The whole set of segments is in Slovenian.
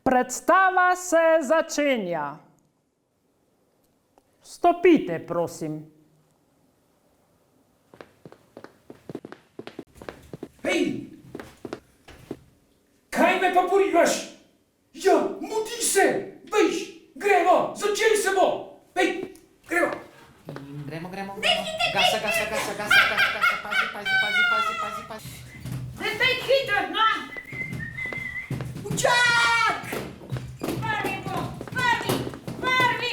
Predstava se začenja. Stopite, prosim. Hej! Kaj me pa porivaš? Ja, mudi se! Veš, gremo, začeli se bo! Hej, gremo! Gremo. Gasa, pazi. Zdaj hitro, no! Učak! Prvi bo, prvi!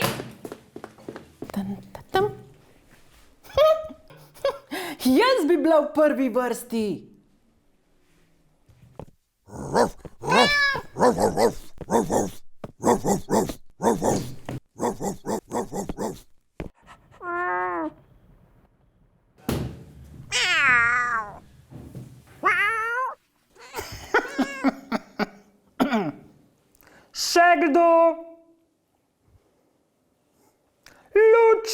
Tam. Jaz bi bila v prvi vrsti. Še kdo? Luč!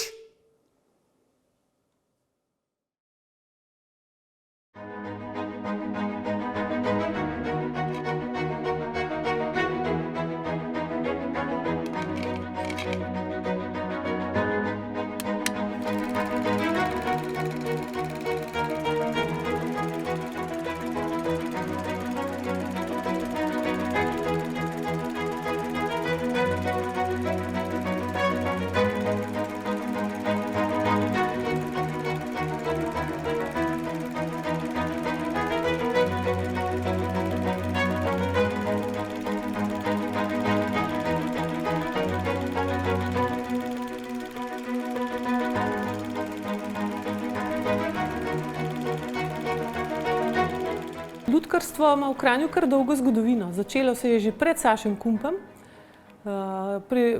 Lutkarstvo ima v Kranju kar dolgo zgodovino. Začelo se je že pred Sašem Kumpem.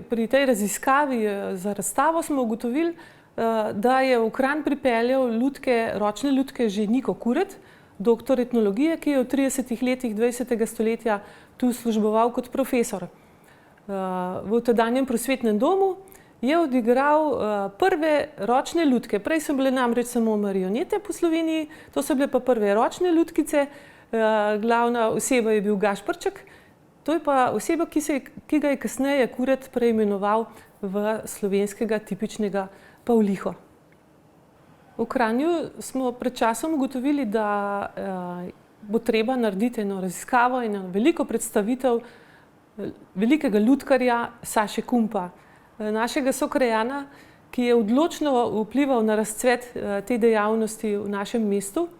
Pri tej raziskavi za razstavo smo ugotovili, da je v Kranj pripeljal ročne lutke že Niko Kuret, doktor etnologije, ki je v 30 letih 20. stoletja tu služboval kot profesor. V tedanjem prosvetnem domu je odigral prve ročne lutke. Prej so bile namreč samo marionete po Sloveniji, to so bile pa prve ročne lutkice. Glavna oseba je bil Gašperček, to je pa oseba, ki ga je kasneje Kuret preimenoval v slovenskega tipičnega Pavliho. V Kranju smo pred časom ugotovili, da bo treba narediti eno raziskavo in eno veliko predstavitev velikega lutkarja Saše Kumpa, našega sokrajana, ki je odločno vplival na razcvet te dejavnosti v našem mestu.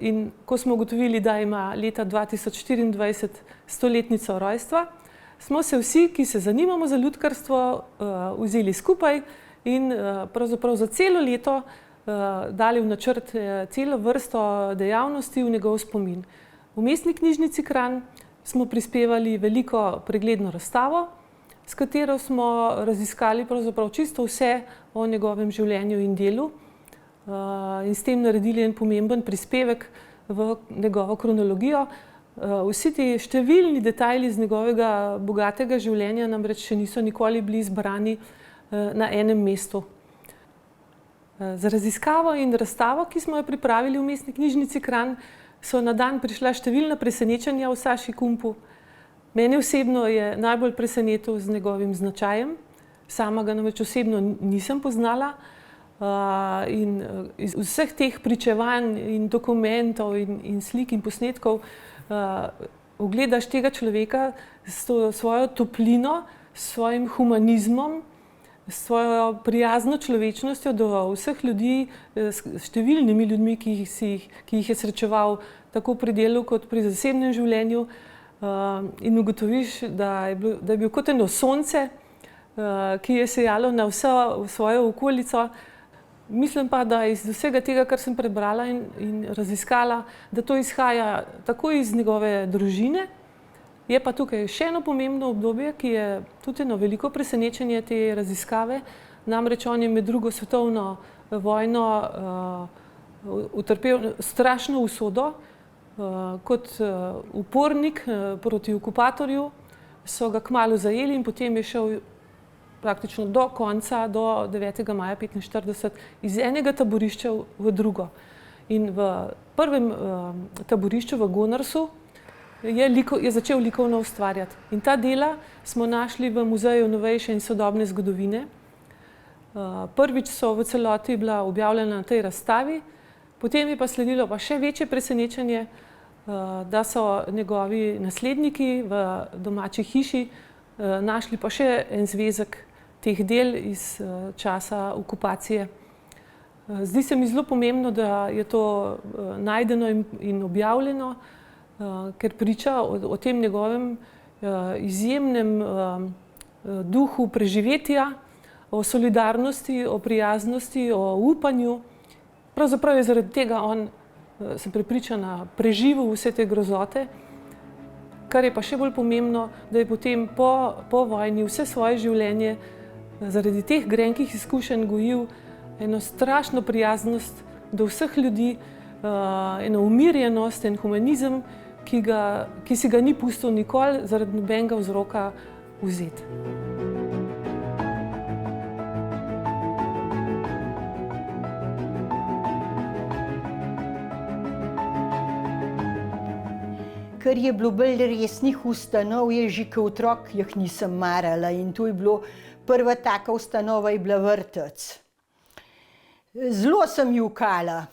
In ko smo ugotovili, da ima leta 2024 stoletnico rojstva, smo se vsi, ki se zanimamo za lutkarstvo, vzeli skupaj in pravzaprav za celo leto dali v načrt celo vrsto dejavnosti v njegov spomin. V Mestni knjižnici Kranj smo prispevali veliko pregledno razstavo, s katero smo raziskali pravzaprav čisto vse o njegovem življenju in delu. In s tem naredili en pomemben prispevek v njegovo kronologijo. Vsi ti številni detajli iz njegovega bogatega življenja namreč še niso nikoli bili zbrani na enem mestu. Za raziskavo in razstavo, ki smo jo pripravili v Mestni knjižnici Kranj, so na dan prišla številna presenečenja o Saši Kumpu. Mene osebno je najbolj presenetil z njegovim značajem. Sama ga namreč osebno nisem poznala. In iz vseh teh pričevanj in dokumentov in slik in posnetkov ugledaš tega človeka s svojo toplino, s svojim humanizmom, s svojo prijazno človečnostjo do vseh ljudi, s številnimi ljudmi, ki jih je srečeval tako pri delu kot pri zasebnem življenju. In ugotoviš, da je bil kot eno sonce, ki je sijalo na vso svojo okolico. Mislim pa, da iz vsega tega, kar sem prebrala in raziskala, da to izhaja tako iz njegove družine. Je pa tukaj še eno pomembno obdobje, ki je tudi eno veliko presenečenje te raziskave. Namreč on je med drugo svetovno vojno utrpel strašno usodo. Kot upornik proti okupatorju so ga kmalu zajeli in potem je šel praktično do konca, do 9. maja 1945, iz enega taborišča v drugo. In v prvem taborišču v Gonarsu je začel likovno ustvarjati. In ta dela smo našli v Muzeju novejše in sodobne zgodovine. Prvič so v celoti bila objavljena na tej razstavi, potem je pa sledilo pa še večje presenečenje, da so njegovi nasledniki v domači hiši našli pa še en zvezek teh del iz časa okupacije. Zdi se mi zelo pomembno, da je to najdeno in objavljeno, ker priča o tem njegovem izjemnem duhu preživetja, o solidarnosti, o prijaznosti, o upanju. Pravzaprav je zaradi tega on, sem prepričana, preživel vse te grozote, kar je pa še bolj pomembno, da je potem po vojni vse svoje življenje zaradi teh grenkih izkušenj gojil eno strašno prijaznost do vseh ljudi, eno umirjenost, en humanizem, ki si ga ni pustil nikoli zaradi nobenega vzroka vzeti. Ker je bilo bolj resnih ustanov, je že kot otrok jih nisem marala in to je bilo prva taka ustanova je bila vrtec. Zelo sem jokala.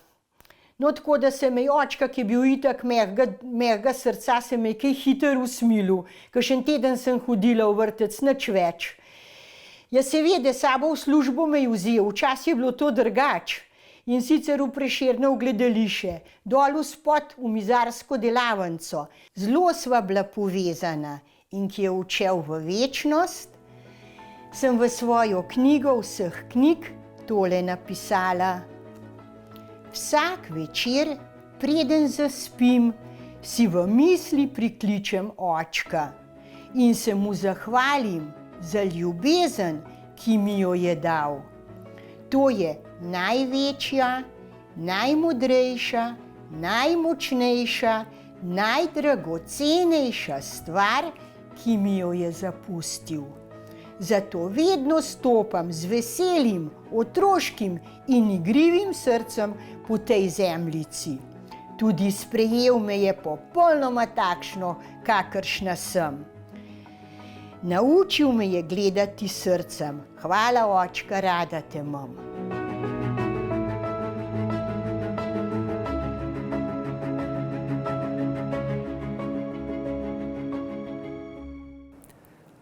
No, tako da se me je očka, ki je bil itak mehkega srca, se me je kaj hitro usmilil. Kakšen teden sem hodila v vrtec, nič več. Ja, seveda, sabo v službo me je vzel, včasih je bilo to drugače. In sicer v Prešernovo gledališče, dol spod v mizarsko delavnico. Zelo sva bila povezana in ki je odšel v večnost, sem v svojo knjigo vseh knjig tole napisala. Vsak večer, preden zaspim, si v misli prikličem očka in se mu zahvalim za ljubezen, ki mi jo je dal. To je največja, najmodrejša, najmočnejša, najdragocenejša stvar, ki mi jo je zapustil. Zato vedno stopam z veselim, otroškim in igrivim srcem po tej zemljici. Tudi sprejel me je popolnoma takšno, kakršna sem. Naučil me je gledati srcem. Hvala, očka, rada te imam.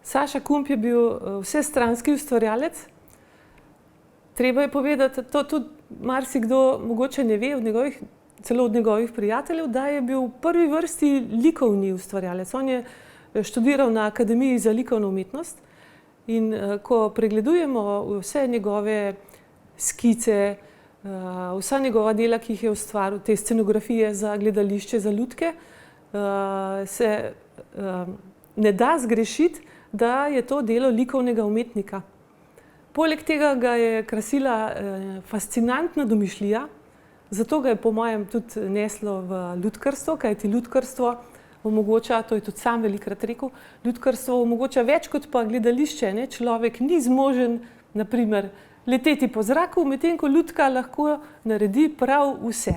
Saša Kump je bil vsestranski ustvarjalec. Treba je povedati, to tudi marsikdo mogoče ne ve, celo od njegovih prijateljev, da je bil v prvi vrsti likovni ustvarjalec. On je študiral na Akademiji za likovno umetnost in ko pregledujemo vse njegove skice, vsa njegova dela, ki jih je ustvaril, te scenografije za gledališče, za lutke, se ne da zgrešiti, da je to delo likovnega umetnika. Poleg tega ga je krasila fascinantna domišljija, zato ga je po mojem tudi neslo v lutkarstvo, kajti lutkarstvo omogoča, to je tudi sam velikrat rekel, lutkarstvo omogoča več kot pa gledališče. Človek ni zmožen, naprimer, leteti po zraku, medtem ko lutka lahko naredi prav vse.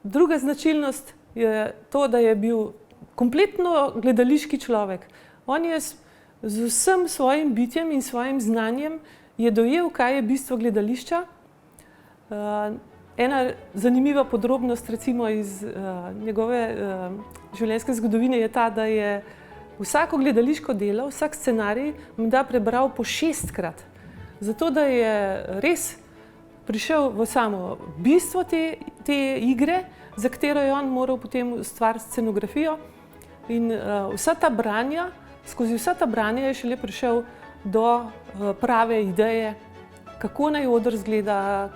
Druga značilnost je to, da je bil kompletno gledališki človek. On je z vsem svojim bitjem in svojim znanjem je dojel, kaj je bistvo gledališča. Ena zanimiva podrobnost recimo iz njegove življenjske zgodovine je ta, da je vsako gledališko delo, vsak scenarij menda prebral po 6-krat. Zato, da je res prišel v samo bistvo te igre, za katero je on moral potem ustvariti scenografijo. In skozi vsa ta branja je šele prišel do prave ideje, kako naj oder izgleda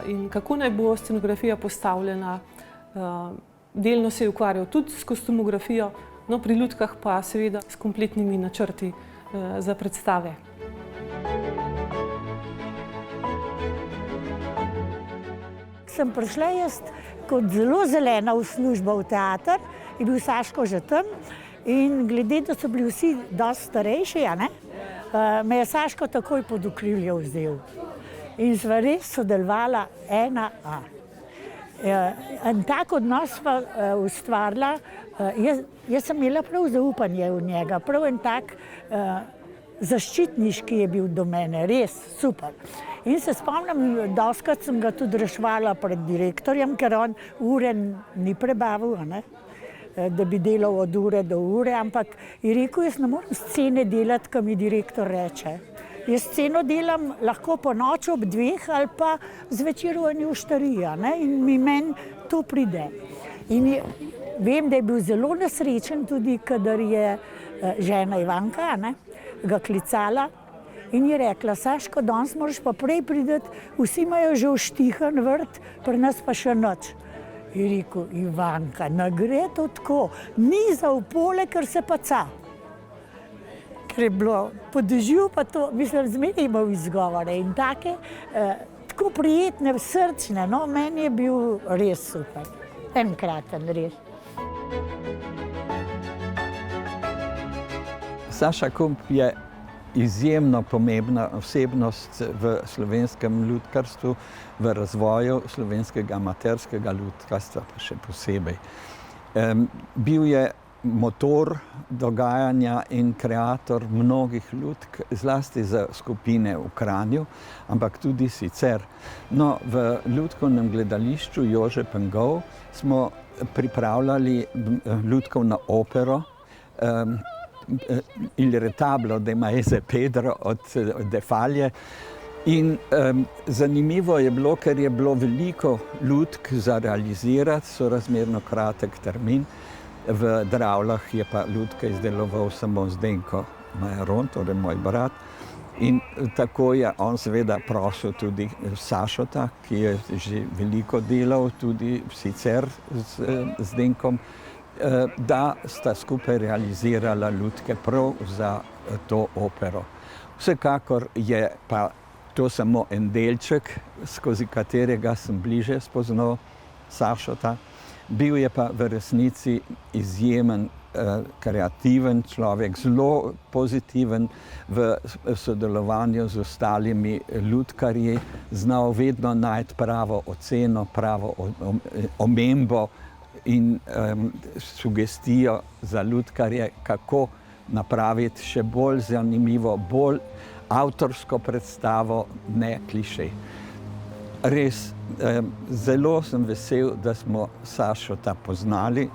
in kako naj bo scenografija postavljena. Delno se je ukvarjal tudi s kostumografijo, no pri lutkah pa seveda s kompletnimi načrti za predstave. Sem prišla jaz kot zelo zelena v službo v teater, je bil Saško že tam in glede, da so bili vsi dosti starejši, me je Saško takoj pod okrilje vzel. In sva res sodelovala 1A. En tak odnos sva ustvarila, jaz sem imela prav zaupanje v njega, prav en tak zaščitniški je bil do mene, res super. In se spomnim, dostikrat sem ga tudi reševala pred direktorjem, ker on ure ni prebavil, ne? Da bi delal od ure do ure, ampak je rekel, jaz ne morem scene delati, ko mi direktor reče. Jaz sceno delam lahko po noči ob 2 ali pa zvečer v eni oštariji, ne? In meni to pride. In vem, da je bil zelo nesrečen tudi, kadar je žena Ivanka, ne, ga klicala in je rekla, Saško, danes moraš pa prej priti, vsi imajo že uštihan vrt, pri nas pa še nič. Je rekel, Ivanka, ne gre to tako, ni za v pole, ker se paca. Ker je bilo po dežju, pa to, mislim, zmeraj imel izgovore in take, tako prijetne, srčne, no, meni je bil res super. Enkraten, res. Saša Kump je izjemno pomembna osebnost v slovenskem lutkarstvu, v razvoju slovenskega amaterskega lutkarstva pa še posebej. Bil je motor dogajanja in kreator mnogih lutk, zlasti za skupine v Kranju, ampak tudi sicer. No, v Lutkovnem gledališču Jože Pengov smo pripravljali lutkovno opero Il retablo de Maese Pedro od De Falje. In zanimivo je bilo, ker je bilo veliko lutk za realizirati, sorazmerno kratek termin. V Dravlah je pa lutke izdeloval samo Zdenko Majeron, torej moj brat. In tako je on seveda prosil tudi Sašota, ki je že veliko delal tudi sicer z Zdenkom, da sta skupaj realizirala lutke prav za to opero. Vsekakor je pa to samo en delček, skozi katerega sem bliže spoznal Sašota. Bil je pa v resnici izjemen, kreativen človek, zelo pozitiven v sodelovanju z ostalimi lutkarji, znal vedno najti pravo oceno, pravo omembo in sugestijo za lutkarje, kako napraviti še bolj zanimivo, bolj avtorsko predstavo, ne klišej. Res, zelo sem vesel, da smo Sašota poznali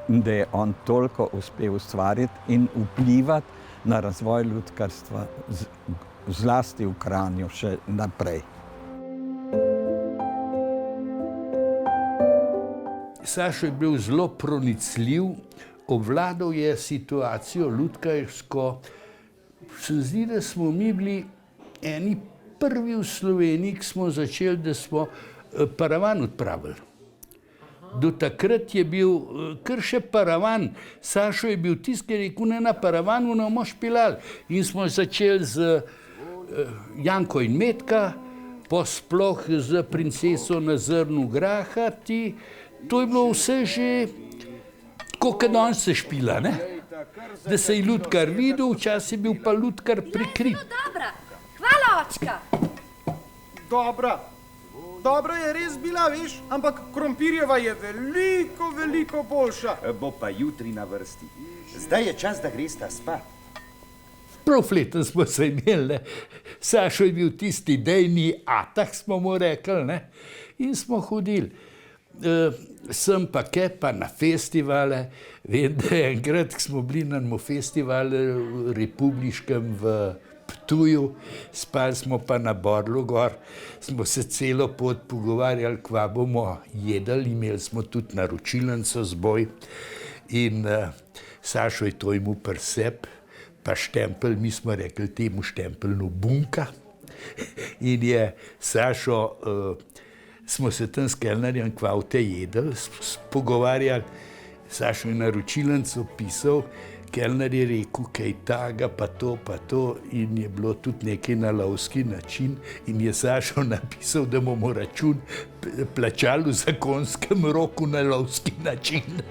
in da je on toliko uspel ustvariti in vplivati na razvoj lutkarstva, zlasti v Kranju še naprej. Sašo je bil zelo pronicljiv, obvladal je situacijo lutkarsko. Se zdi, da smo mi bili eni prvi v Sloveniji, ki smo začeli, da smo paravan odpravili. Do takrat je bil kar še paravan. Sašo je bil tisti, ki je rekel, ne na paravanu ne bomo špilali. In smo začeli z Janko in Metka, posploh z Princeso na zrnu graha. To je bilo vse že tako, kot danes se špila, ne? Da se je lutkar videl, včasih je bil pa lutkar prikrit. Dobra, hvala, očka. Dobra je res bila, veš, ampak krompirjeva je veliko, veliko boljša. Bo pa jutri na vrsti. Zdaj je čas, da gresta spat. Prav fleten smo se imeli, ne. Sašo je bil tisti dejni atak, smo mu rekli, ne. In smo hodili. Sem pa kaj pa na festivale. Vem, da enkrat, ko smo bili na festivalu republiškem v Ptuju, spali smo pa na Borlu gor, smo se celo pot pogovarjali, kva bomo jedli, imeli smo tudi naročilnico z boj. In Sašo je to imel pri sebi, pa štempelj, mi smo rekli temu štempelju bunka. In je Sašo, smo se tam s kelnerjem kva v te jedli, pogovarjali. Sašo je naročilnico pisal, kelner je rekel, kaj taga, pa to, in je bilo tudi nekaj na lovski način. In je Sašo napisal, da bomo račun plačali v zakonskem roku na lovski način.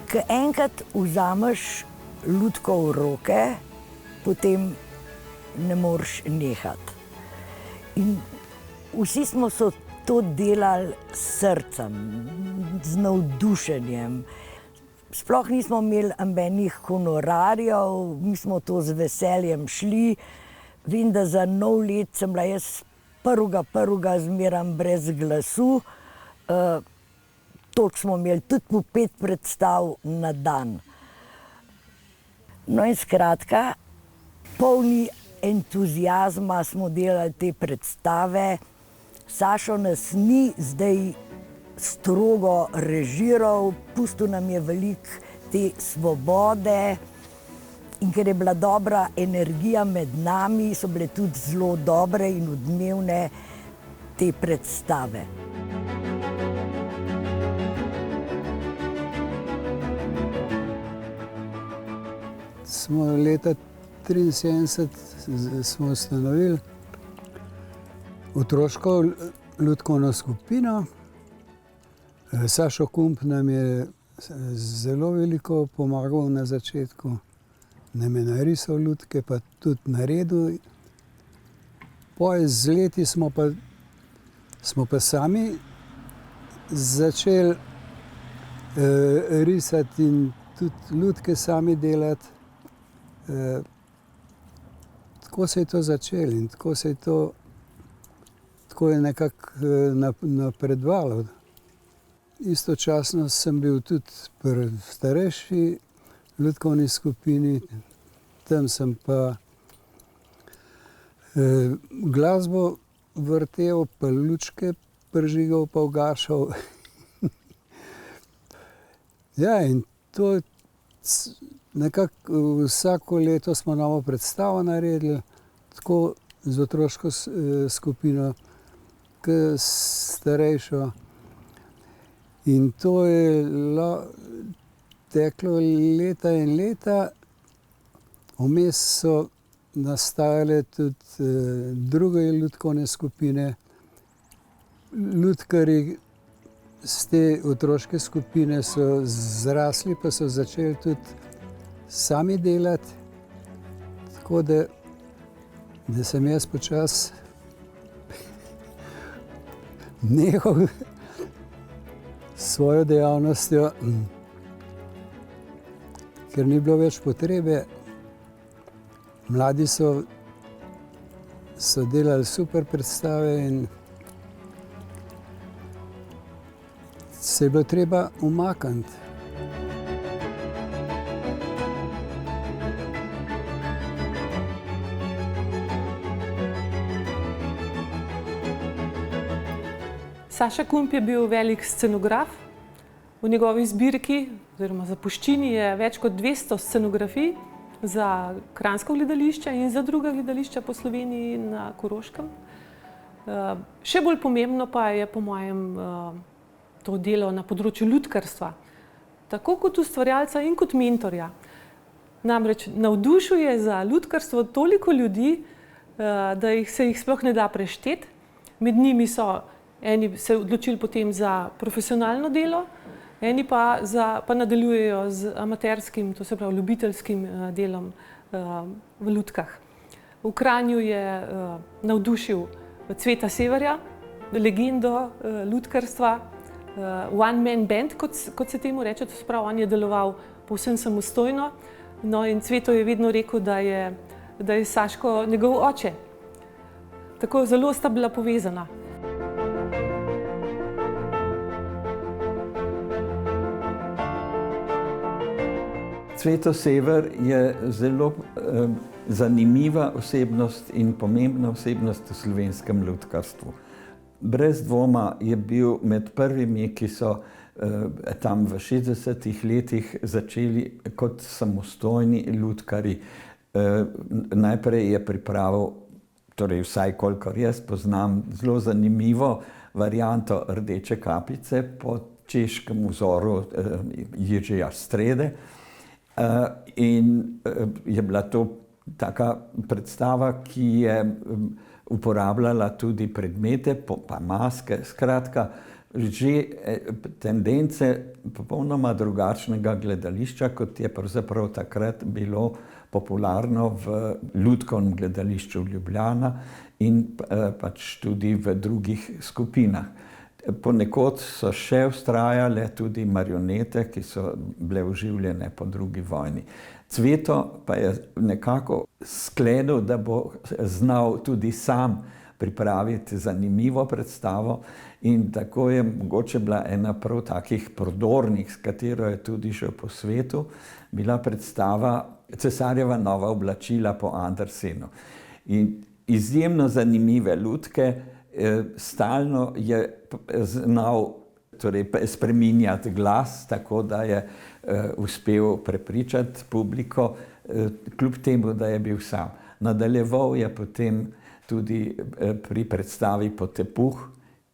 Ko enkrat vzameš lutko v roke, potem ne moreš nehati. In vsi smo se to delali s srcem, z navdušenjem. Sploh nismo imeli nobenih honorarjev, mi smo to z veseljem šli. Vem, da za nov let sem bila jaz prvega zmeram brez glasu. Toliko smo imeli, tudi po 5 predstav na dan. No in skratka, polni entuziazma smo delali te predstave. Sašo nas ni zdaj strogo režiral, pustil nam je veliko te svobode. In ker je bila dobra energija med nami, so bile tudi zelo dobre in odmevne te predstave. Smo leta 1973 smo ustanovili otroško lutkovno skupino. Sašo Kump nam je zelo veliko pomagal na začetku. Nam je narisal lutke, pa tudi naredil. Z leti smo pa sami začeli risati in tudi lutke sami delati. Tako se je to začelo in tako je nekako napredovalo. Istočasno sem bil tudi pri starejši lutkovni skupini, tam sem pa glasbo vrtel, pa lučke prižigal, pa ugašal. Ja, in to nekako vsako leto smo novo predstavo naredili, tako z otroško skupino, kot starejšo. In to je teklo leta in leta. Vmes so nastajale tudi druge lutkovne skupine. Lutkarji z te otroške skupine so zrasli, pa so začeli tudi sami delati. Tako da sem jaz počasi nehal s svojo dejavnostjo, ker ni bilo več potrebe. Mladi so delali super predstave in se je bilo treba umakniti. Saša Kump je bil velik scenograf. V njegovi zbirki oziroma zapuščini je več kot 200 scenografij za kranjsko gledališče in za druga gledališča po Sloveniji in na Koroškem. Še bolj pomembno pa je po mojem to delo na področju lutkarstva, tako kot ustvarjalca in kot mentorja. Namreč navdušuje za lutkarstvo toliko ljudi, da se jih sploh ne da prešteti. Med njimi so eni se odločili potem za profesionalno delo, eni pa nadaljujejo z amaterskim, to se pravi ljubiteljskim delom v lutkah. V Kranju je navdušil Cveta Severja, legendo lutkarstva, one man band, kot se temu reče, to se pravi, on je deloval povsem samostojno. No in Cveto je vedno rekel, da je Saško njegov oče. Tako zelo sta bila povezana. Cveto Sever je zelo zanimiva osebnost in pomembna osebnost v slovenskem lutkarstvu. Brez dvoma je bil med prvimi, ki so tam v 60. letih začeli kot samostojni lutkari. Najprej je pripravil, torej vsaj kolikor jaz poznam, zelo zanimivo varianto Rdeče kapice po češkem vzoru Jižija Strede. In je bila to taka predstava, ki je uporabljala tudi predmete, pa maske. Skratka, že tendence popolnoma drugačnega gledališča, kot je pravzaprav takrat bilo popularno v Lutkovnem gledališču Ljubljana in pač tudi v drugih skupinah. Ponekod so še vztrajale tudi marionete, ki so bile oživljene po drugi vojni. Cveto pa je nekako sklenil, da bo znal tudi sam pripraviti zanimivo predstavo in tako je mogoče bila ena prav takih prodornih, s katero je tudi šel po svetu, bila predstava Cesarjeva nova oblačila po Andersenu. In izjemno zanimive lutke, stalno je znal spreminjati glas, tako da je uspel prepričati publiko, kljub temu, da je bil sam. Nadaljeval je potem tudi pri predstavi Potepuh,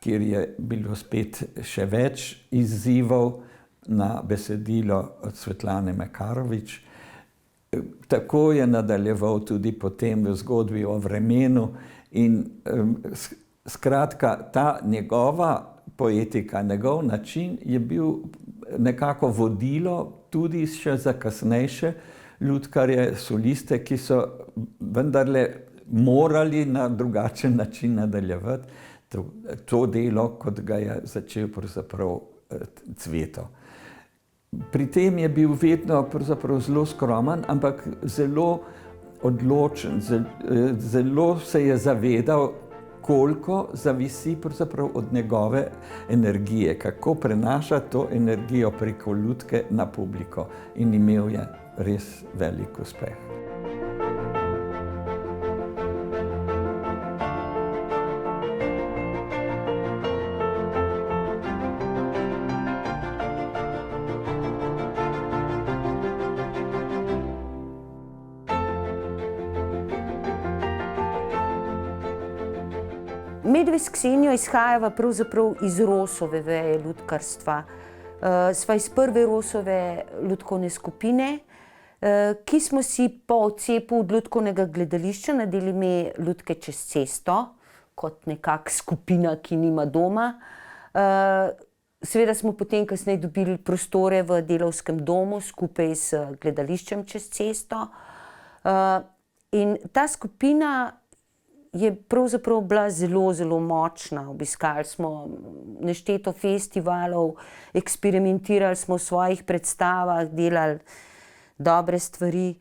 kjer je bilo spet še več izzivov na besedilo od Svetlane Makarovič. Tako je nadaljeval tudi potem v Zgodbi o vremenu in skratka, ta njegova poetika, njegov način je bil nekako vodilo tudi še za kasnejše lutkarje, soliste, ki so vendarle morali na drugačen način nadaljevati to delo, kot ga je začel pravzaprav Cveto. Pri tem je bil vedno pravzaprav zelo skromen, ampak zelo odločen, zelo se je zavedal, koliko zavisi pravzaprav od njegove energije, kako prenaša to energijo preko lutke na publiko in imel je res velik uspeh. Medve s Ksenijo izhajava pravzaprav iz Rosove veje lutkarstva. Sva iz prve Rosove lutkovne skupine, ki smo si po odcepu od lutkovnega gledališča nadeli ime Lutke čez cesto, kot nekak skupina, ki nima doma. Seveda smo potem kasneje dobili prostore v Delavskem domu skupaj s gledališčem čez cesto. In ta skupina je pravzaprav bila zelo, zelo močna. Obiskali smo nešteto festivalov, eksperimentirali smo v svojih predstavah, delali dobre stvari.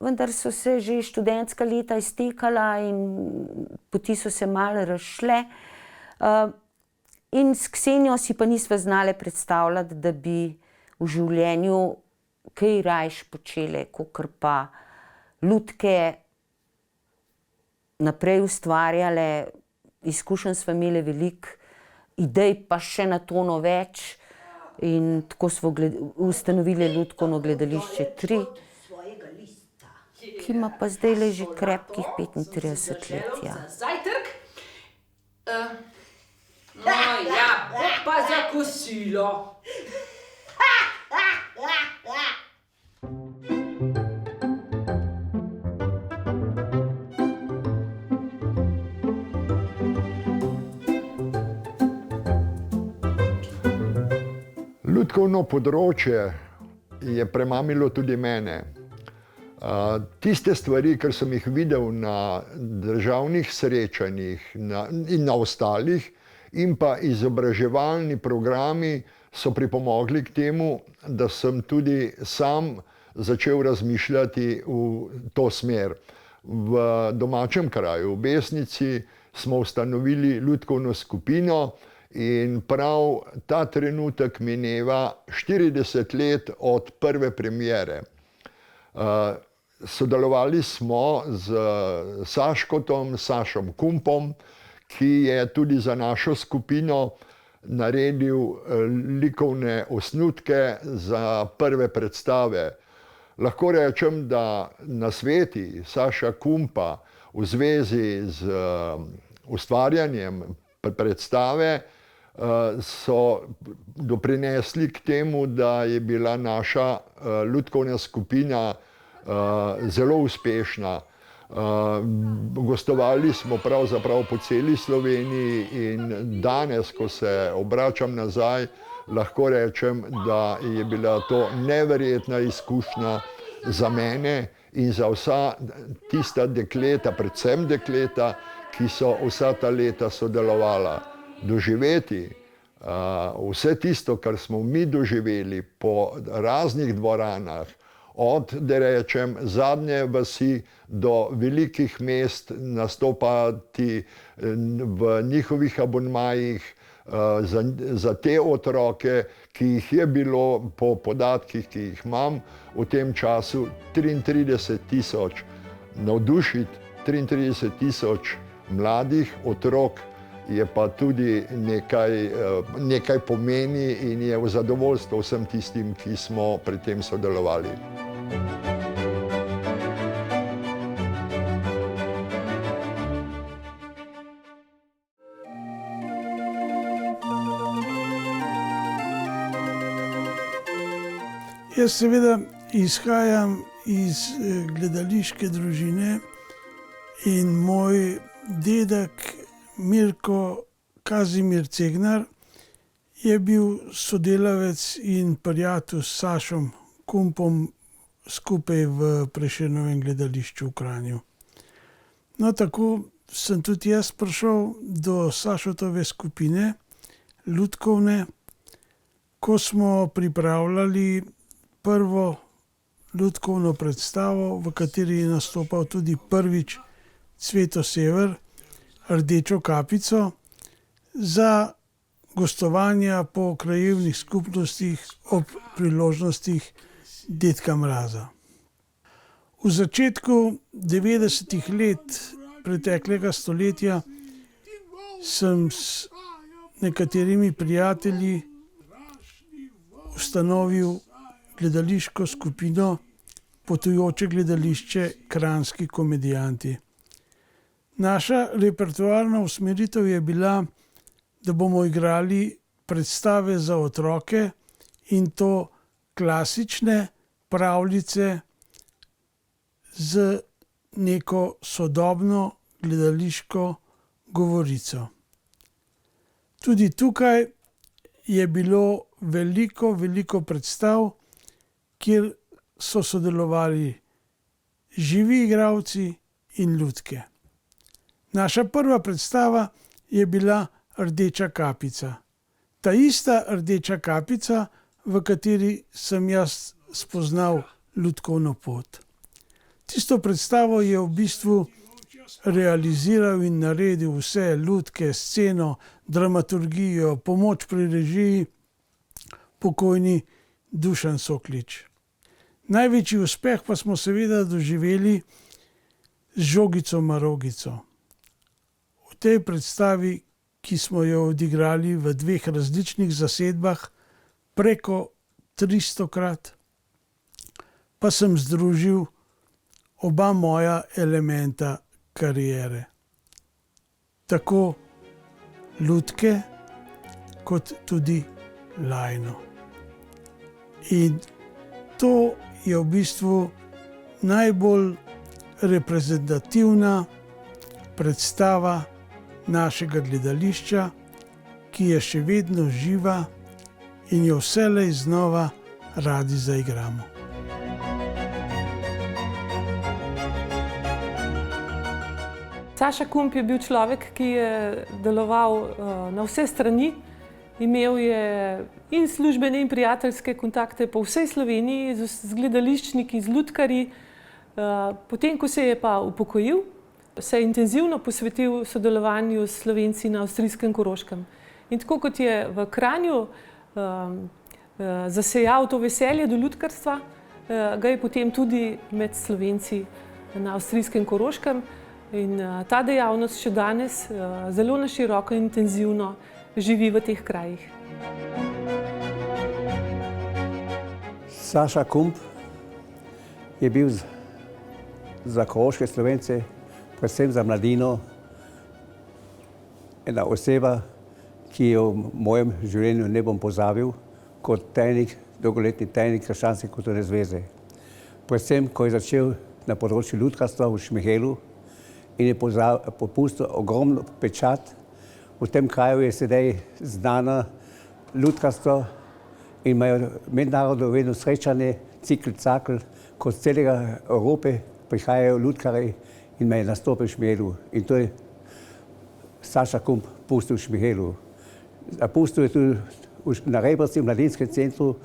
Vendar so se že študentska leta iztekala in poti so se malo razšle. In s Ksenijo si pa nisva znale predstavljati, da bi v življenju kaj rajš počele, kakor pa lutke naprej ustvarjale, izkušenj smo imeli veliko, idej pa še na tono več in tako smo ustanovili Lutkovno gledališče 3, ki ima pa zdaj že krepkih 35 let. Ja. Zajtrk? No ja, bo pa za kosilo. Lutkovno področje je premamilo tudi mene. Tiste stvari, kar sem jih videl na državnih srečanjih in na ostalih, in pa izobraževalni programi so pripomogli k temu, da sem tudi sam začel razmišljati v to smer. V domačem kraju, v Besnici, smo ustanovili lutkovno skupino, in prav ta trenutek mineva 40 let od prve premiere. Sodelovali smo z Sašom Kumpom, ki je tudi za našo skupino naredil likovne osnutke za prve predstave. Lahko rečem, da nasveti Saša Kumpa v zvezi z ustvarjanjem predstave so doprinesli k temu, da je bila naša lutkovna skupina zelo uspešna. Gostovali smo pravzaprav po celi Sloveniji in danes, ko se obračam nazaj, lahko rečem, da je bila to neverjetna izkušnja za mene in za vsa tista dekleta, predvsem dekleta, ki so vsa ta leta sodelovala. Doživeti vse tisto, kar smo mi doživeli po raznih dvoranah, od, da rečem, zadnje vasi do velikih mest, nastopati v njihovih abonmajih za te otroke, ki jih je bilo po podatkih, ki jih imam, v tem času 33 000, navdušiti 33 000 mladih otrok je pa tudi nekaj pomeni in je v zadovoljstvo vsem tistim, ki smo pri tem sodelovali. Jaz seveda izhajam iz gledališke družine in moj dedek Mirko Kazimir Cegnar je bil sodelavec in prijatelj s Sašom Kumpom skupaj v Prešernovem gledališču v Kranju. No, tako sem tudi jaz prišel do Sašotove skupine, lutkovne, ko smo pripravljali prvo lutkovno predstavo, v kateri je nastopal tudi prvič Cveto Sever, Rdečo kapico, za gostovanja po krajevnih skupnostih ob priložnostih Dedka Mraza. V začetku 90. let preteklega stoletja sem s nekaterimi prijatelji ustanovil gledališko skupino Potujoče gledališče Kranjski komedijanti. Naša repertoarna usmeritev je bila, da bomo igrali predstave za otroke in to klasične pravljice z neko sodobno gledališko govorico. Tudi tukaj je bilo veliko predstav, kjer so sodelovali živi igralci in lutke. Naša prva predstava je bila Rdeča kapica. Ta ista Rdeča kapica, v kateri sem jaz spoznal lutkovno pot. Tisto predstavo je v bistvu realiziral in naredil vse, lutke, sceno, dramaturgijo, pomoč pri režiji, pokojni Dušan Soklič. Največji uspeh pa smo seveda doživeli z Žogico Marogico. V tej predstavi, ki smo jo odigrali v 2 različnih zasedbah preko 300-krat, pa sem združil oba moja elementa kariere. Tako lutke, kot tudi lajno. In to je v bistvu najbolj reprezentativna predstava našega gledališča, ki je še vedno živa in jo vselej znova radi zaigramo. Saša Kump je bil človek, ki je deloval na vse strani. Imel je in službene in prijateljske kontakte po vsej Sloveniji z gledališčniki, z lutkarji. Potem, ko se je pa upokojil, se je intenzivno posvetil sodelovanju s Slovenci na avstrijskem Koroškem. In tako kot je v Kranju zasejal to veselje do lutkarstva, ga je potem tudi med Slovenci na avstrijskem Koroškem. In ta dejavnost še danes zelo na široko in intenzivno živi v teh krajih. Saša Kump je bil za koroške Slovence, predvsem za mladino, ena oseba, ki jo v mojem življenju ne bom pozabil, kot tajnik, dolgoletni tajnik Krščanske kulturne zveze. Predvsem, ko je začel na področju lutkarstva v Šmihelu in je popustil ogromno pečat. V tem kraju je sedaj znano lutkarstvo in imajo mednarodno vedno srečanje, cikl, ko z celega Evrope prihajajo lutkari in imajo nastope v Šmihelu. In to je Saša Kump pustil v Šmihelu. Pustil je tudi na Rebrci v mladinskem centru,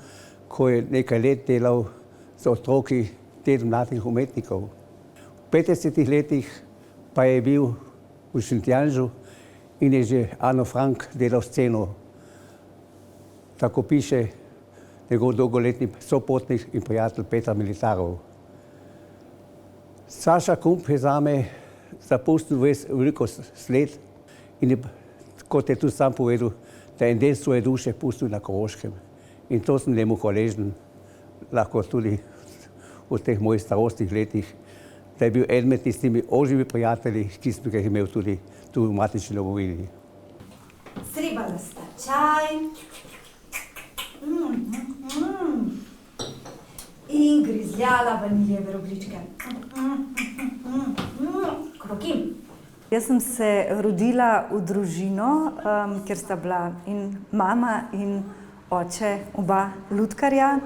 ko je nekaj let delal z otroki teden mladih umetnikov. V 50 letih pa je bil v Šentjanžu in je že Ano Frank delal sceno. Tako piše njegov dolgoletni sopotnik in prijatelj Petar Militarov. Saša Kump je zame zapustil veliko sled in je, kot je tudi sam povedal, da je en del svoje duše pustil na Koroškem. In to sem njemu hvaležen, lahko tudi v teh mojih starostnih letih, da je bil eden med tistimi ožjimi prijatelji, ki smo ga imeli tudi tu v matični domovini. Srebala sta čaj. In grizljala vaniljeve rogličke. Krokim. Jaz sem se rodila v družino, kjer sta bila in mama in oče, oba lutkarja.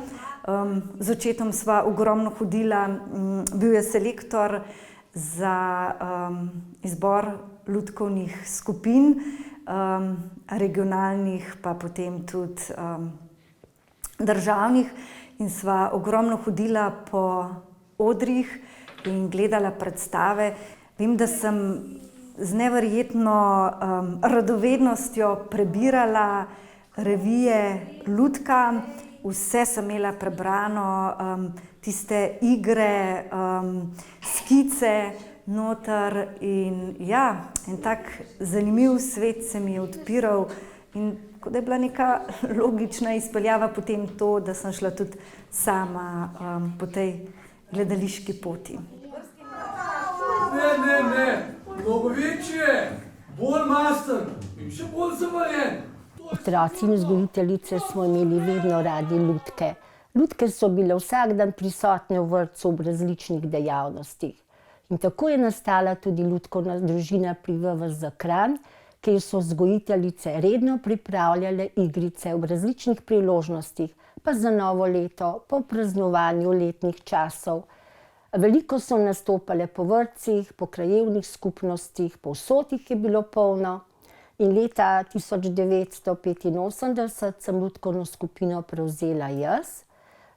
Z očetom sva ogromno hodila, bil je selektor za izbor lutkovnih skupin, regionalnih pa potem tudi državnih. In sva ogromno hodila po odrih in gledala predstave. Vem, da sem z neverjetno radovednostjo prebirala revije Lutka, vse sem imela prebrano, tiste igre, skice noter in ja, en tak zanimiv svet se mi je odpiral in kot da je bila neka logična izpeljava potem to, da sem šla tudi sama po tej gledališki poti. Ne, mnogo večje, bolj master in še bolj zavaljen. Otroci in vzgojiteljice smo imeli vedno radi lutke. Lutke so bile vsak dan prisotne v vrtcu ob različnih dejavnostih. In tako je nastala tudi lutkovna družina pri VVZ Kranj, kjer so vzgojiteljice redno pripravljale igrice ob različnih priložnostih, pa za novo leto, po praznovanju letnih časov. Veliko so nastopale po vrtcih, po krajevnih skupnostih, povsod jih je bilo polno. In leta 1985 sem lutkovno skupino prevzela jaz.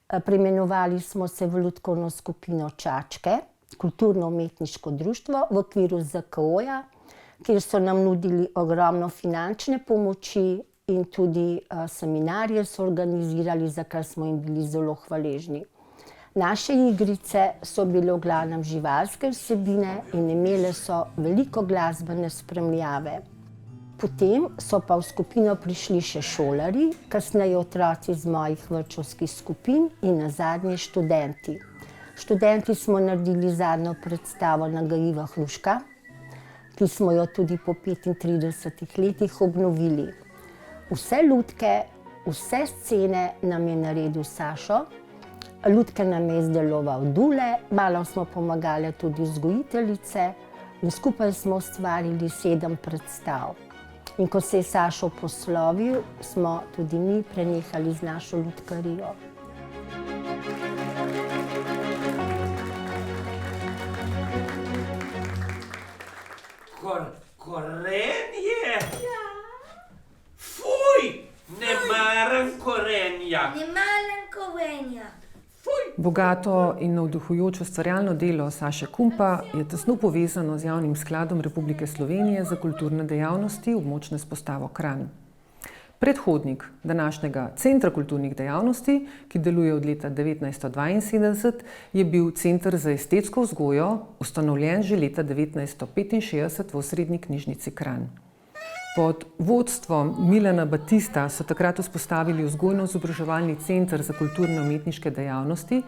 Preimenovali smo se v lutkovno skupino Čačke, kulturno-umetniško društvo v okviru ZKO-ja, kjer so nam nudili ogromno finančne pomoči in tudi seminarje so organizirali, za kar smo jim bili zelo hvaležni. Naše igrice so bile v glavnem živalske vsebine in imele so veliko glasbene spremljave. Potem so pa v skupino prišli še šolarji, kasneje otroci iz mojih vrtčevskih skupin in nazadnje študenti. Študenti smo naredili zadnjo predstavo Nagajiva hruška, ki smo jo tudi po 35 letih obnovili. Vse lutke, vse scene nam je naredil Sašo, lutke nam je izdeloval Dule, malo smo pomagale tudi vzgojiteljice in skupaj smo ustvarili 7 predstav. In ko se je Sašo poslovil, smo tudi mi prenehali z našo lutkarijo. Korenje? Ja. Fuj, ne maram korenja. Ne maram korenja. Bogato in navduhujoče ustvarjalno delo Saše Kumpa je tesno povezano z Javnim skladom Republike Slovenije za kulturne dejavnosti območne izpostavo Kranj. Predhodnik današnjega Centra kulturnih dejavnosti, ki deluje od leta 1972, je bil Center za estetsko vzgojo, ustanovljen že leta 1965 v Osrednji knjižnici Kranj. Pod vodstvom Milana Batista so takrat vzpostavili vzgojno-izobraževalni center za kulturne umetniške dejavnosti,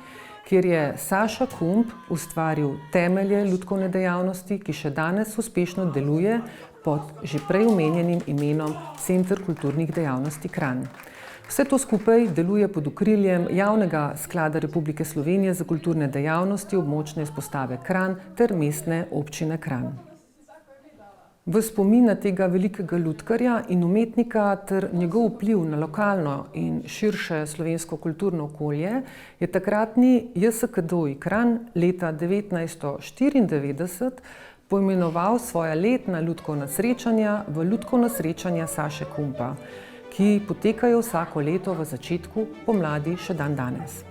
kjer je Saša Kump ustvaril temelje lutkovne dejavnosti, ki še danes uspešno deluje pod že prej omenjenim imenom Center kulturnih dejavnosti Kranj. Vse to skupaj deluje pod okriljem Javnega sklada Republike Slovenije za kulturne dejavnosti območne izpostave Kranj ter mestne občine Kranj. V spomin na tega velikega lutkarja in umetnika ter njegov vpliv na lokalno in širše slovensko kulturno okolje je takratni JSKDO Kranj leta 1994 poimenoval svoja letna lutkovna srečanja v lutkovna srečanja Saše Kumpa, ki potekajo vsako leto v začetku pomladi še dandanes.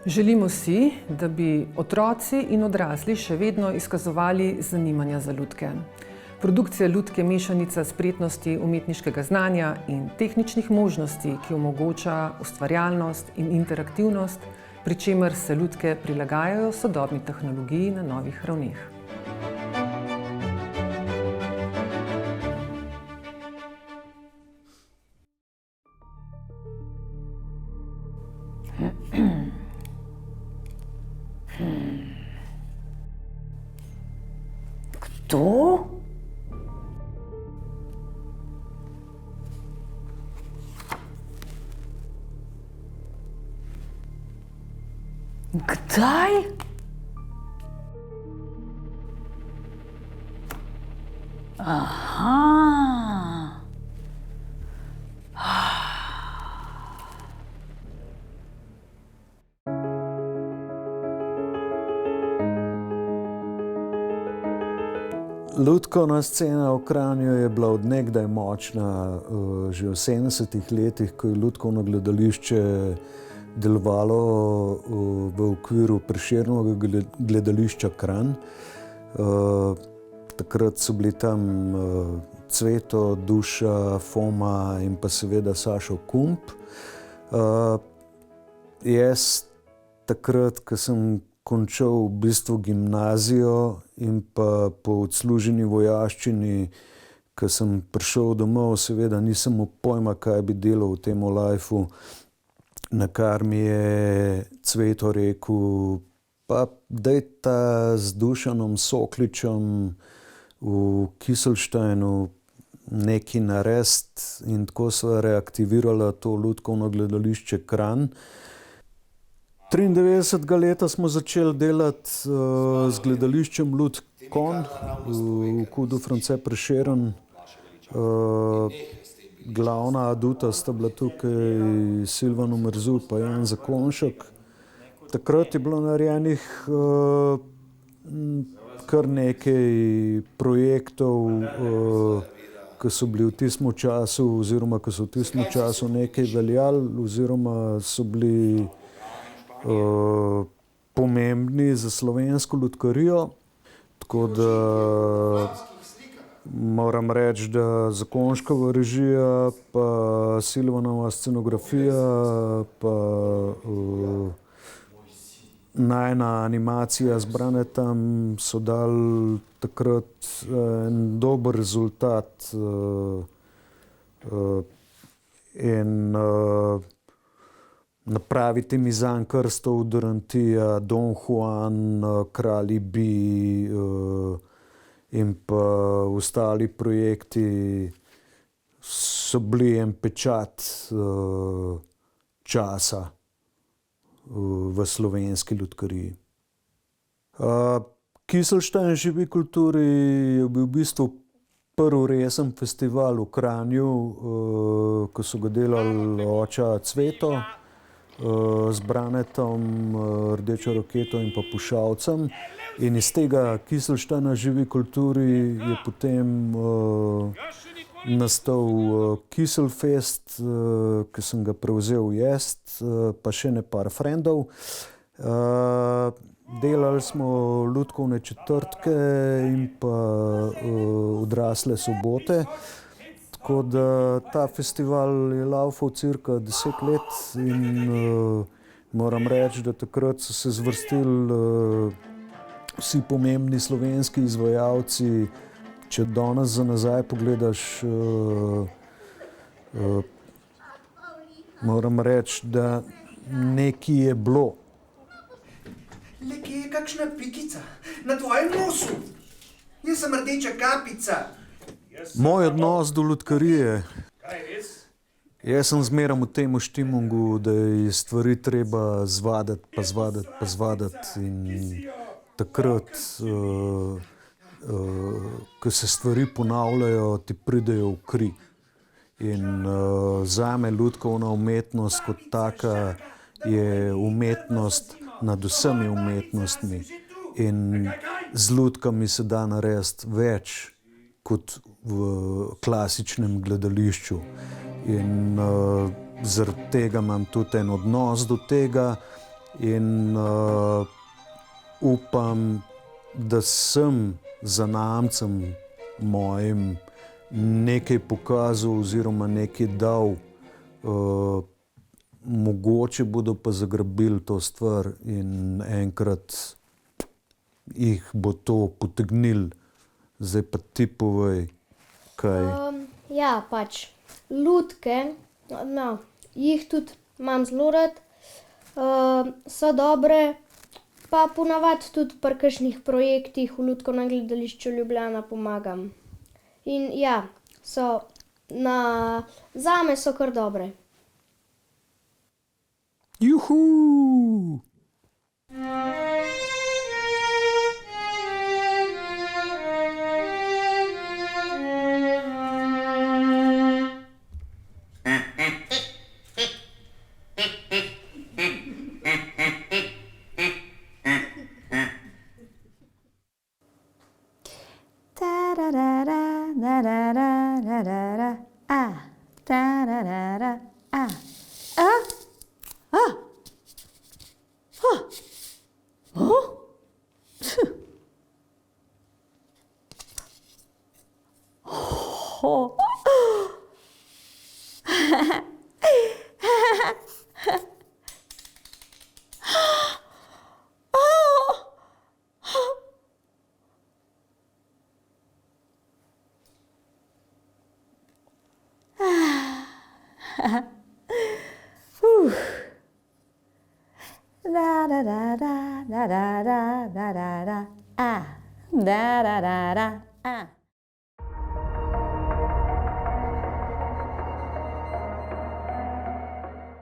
Želimo si, da bi otroci in odrasli še vedno izkazovali zanimanja za lutke. Produkcija lutke je mešanica spretnosti umetniškega znanja in tehničnih možnosti, ki omogoča ustvarjalnost in interaktivnost, pri čemer se lutke prilagajajo sodobni tehnologiji na novih ravneh. Kdo? Kdaj? Aha. Lutkovna scena v Kranju je bila od nekdaj močna, že v 70-ih letih, ko je lutkovno gledališče delovalo v okviru Prešernovega gledališča Kranj. Takrat so bili tam Cveto, Duša, Foma in pa seveda Sašo Kump. Jaz takrat, ko sem končal v bistvu gimnazijo in pa po odsluženi vojaščini, ko sem prišel domov, seveda nisem imel pojma, kaj bi delal v tem lifeu, na kar mi je Cveto rekel, pa dajta z Dušanom Sokličem v Kiselsteinu nekaj narediti, in tako sva reaktivirala to lutkovno gledališče Kranj. 93. leta smo začeli delati z gledališčem Lutkovn v Kudu France Prešeren. Glavna aduta sta bila tukaj Silvano Merzul pa Jan Zakonšek. Takrat je bilo narejenih kar nekaj projektov, ki so bili v tistem času, oziroma ki so v tistem času nekaj veljali, oziroma so bili pomembni za slovensko lutkarijo. Tako da moram reči, da Zakonškova režija, pa Silvanova scenografija, pa najina animacija z Branetom so dali takrat en dober rezultat. In napraviti Mizan krstov Durantija, Don Juan, Kralji Bi in pa ostali projekti so bili en pečat časa v slovenski lutkariji. Kiselstein živi kulturi je bil v bistvu prvi resen festival v Kranju, ko so ga delali oča Cveto z Branetom, Rdečo raketo in pa Pušavcem. In iz tega Kiselsteina živi kulturi je potem nastal Kiselfest, ki sem ga prevzel jaz, pa še ne par frendov. Delali smo lutkovne četrtke in pa odrasle sobote. Tako da ta festival je laufal cirka 10 let in moram reči, da takrat so se zvrstili vsi pomembni slovenski izvajalci. Če danes za nazaj pogledaš, moram reči, da nekaj je bilo. Le kje je kakšna pikica? Na tvojem nosu? Jaz sem Rdeča kapica. Moj odnos do lutkarije. Jaz sem zmeraj v tem štimungu, da je stvari treba zvaditi, pa zvaditi, pa zvaditi. In takrat, ko se stvari ponavljajo, ti pridejo v kri. In zame lutkovna umetnost kot taka je umetnost nad vsemi umetnostmi. In z lutkami se da narediti več kot v klasičnem gledališču. In zaradi tega imam tudi en odnos do tega in upam, da sem zanamcem mojim nekaj pokazal oziroma nekaj dal. Mogoče bodo pa zagrabili to stvar in enkrat jih bo to potegnil. Zdaj pa ti povej, kaj. Ja, pač lutke, no, jih tudi imam zelo rad, so dobre, pa ponavadi tudi pri kakšnih projektih v Lutkovnem gledališču Ljubljana pomagam. In ja, zame so kar dobre. Juhu!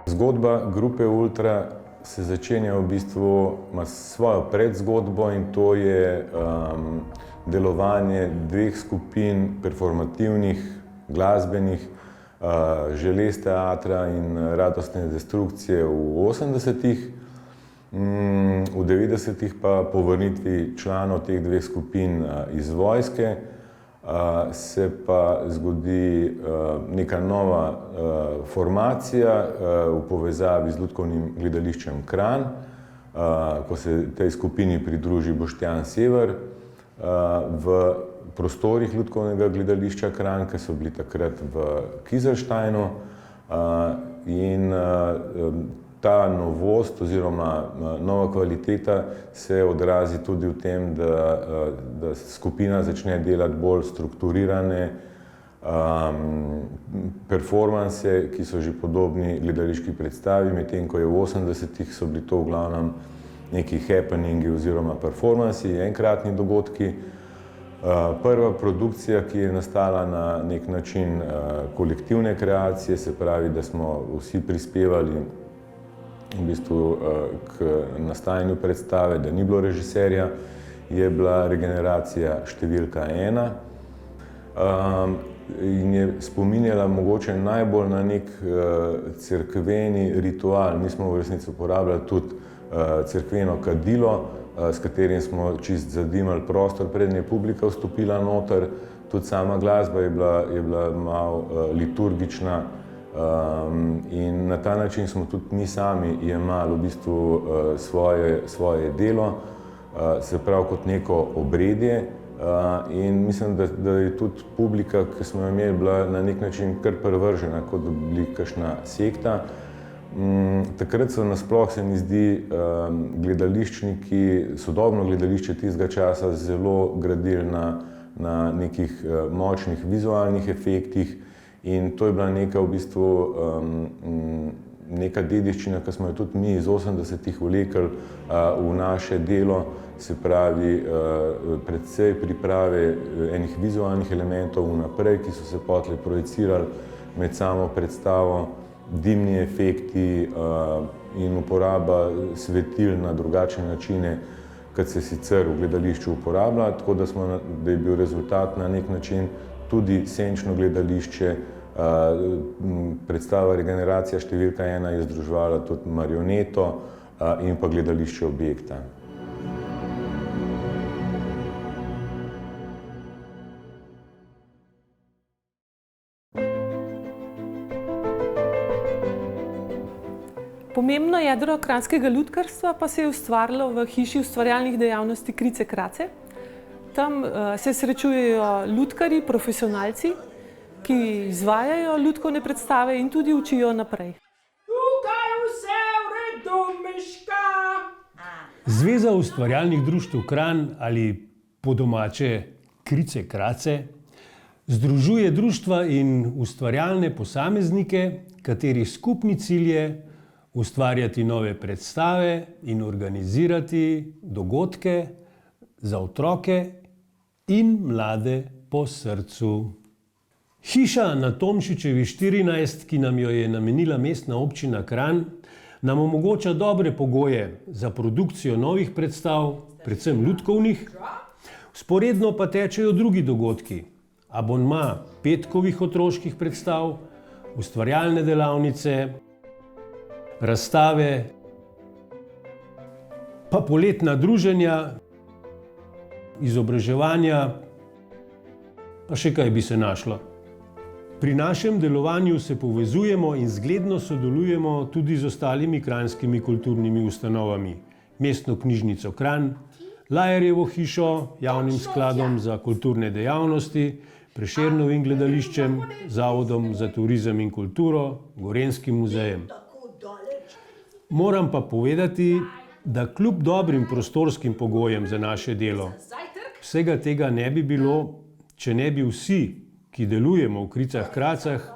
Zgodba grupe Ultra se začenja v bistvu, ima svojo predzgodbo in to je delovanje dveh skupin performativnih, glasbenih, Želez teatra in Radostne destrukcije v 80-ih. V 90-ih pa po vrnitvi članov teh dveh skupin iz vojske se pa zgodi neka nova formacija v povezavi z Lutkovnim gledališčem Kranj, ko se tej skupini pridruži Boštjan Sever v prostorih Lutkovnega gledališča Kranj, ki so bili takrat v Kizersteinu. In ta novost oziroma nova kvaliteta se odrazi tudi v tem, da skupina začne delati bolj strukturirane performanse, ki so že podobni gledališki predstavi, medtem ko je v 80-ih so bili to v glavnem neki happeningi oziroma performansi, enkratni dogodki. Prva produkcija, ki je nastala na nek način kolektivne kreacije, se pravi, da smo vsi prispevali v bistvu k nastajanju predstave, da ni bilo režiserja, je bila Regeneracija številka 1 in je spominjala mogoče najbolj na nek cerkveni ritual. Mi smo v resnici uporabljali tudi cerkveno kadilo, s katerim smo čist zadimali prostor, preden je publika vstopila noter. Tudi sama glasba je bila malo liturgična in na ta način smo tudi mi sami jemali v bistvu svoje delo, se pravi kot neko obredje. In mislim, da je tudi publika, ki smo jo imeli, bila na nek način kar privržena, kot da bi bili kakšna sekta. Takrat so nasploh, se mi zdi, gledališčniki, sodobno gledališče tistega časa zelo gradili na nekih močnih vizualnih efektih in to je bila neka v bistvu neka dediščina, ki smo jo tudi mi iz 80-ih vlekli v naše delo, se pravi predvsej priprave enih vizualnih elementov vnaprej, ki so se potlej projicirali med samo predstavo, dimni efekti in uporaba svetil na drugačne načine, kot se sicer v gledališču uporablja, tako da je bil rezultat na nek način tudi senčno gledališče. Predstava Regeneracija številka 1 je združevala tudi marioneto in pa gledališče objekta. Pomembno jedro kranjskega lutkarstva pa se je ustvarilo v hiši ustvarjalnih dejavnosti Krice Krace. Tam se srečujejo lutkarji, profesionalci, ki izvajajo lutkovne predstave in tudi učijo naprej. Tukaj vse v redu, Miška! Zveza ustvarjalnih društev Kranj ali po domače Krice Krace združuje društva in ustvarjalne posameznike, katerih skupni cilj je ustvarjati nove predstave in organizirati dogodke za otroke in mlade po srcu. Hiša na Tomšičevi 14, ki nam jo je namenila Mestna občina Kranj, nam omogoča dobre pogoje za produkcijo novih predstav, predvsem lutkovnih. Vzporedno pa tečejo drugi dogodki, abonma petkovih otroških predstav, ustvarjalne delavnice, razstave, pa poletna druženja, izobraževanja, pa še kaj bi se našlo. Pri našem delovanju se povezujemo in zgledno sodelujemo tudi z ostalimi kranjskimi kulturnimi ustanovami, Mestno knjižnico Kranj, Lajerjevo hišo, Javnim skladom za kulturne dejavnosti, Prešernovim gledališčem, Zavodom za turizem in kulturo, Gorenjskim muzejem. Moram pa povedati, da kljub dobrim prostorskim pogojem za naše delo, vsega tega ne bi bilo, če ne bi vsi, ki delujemo v Kricah Kracah,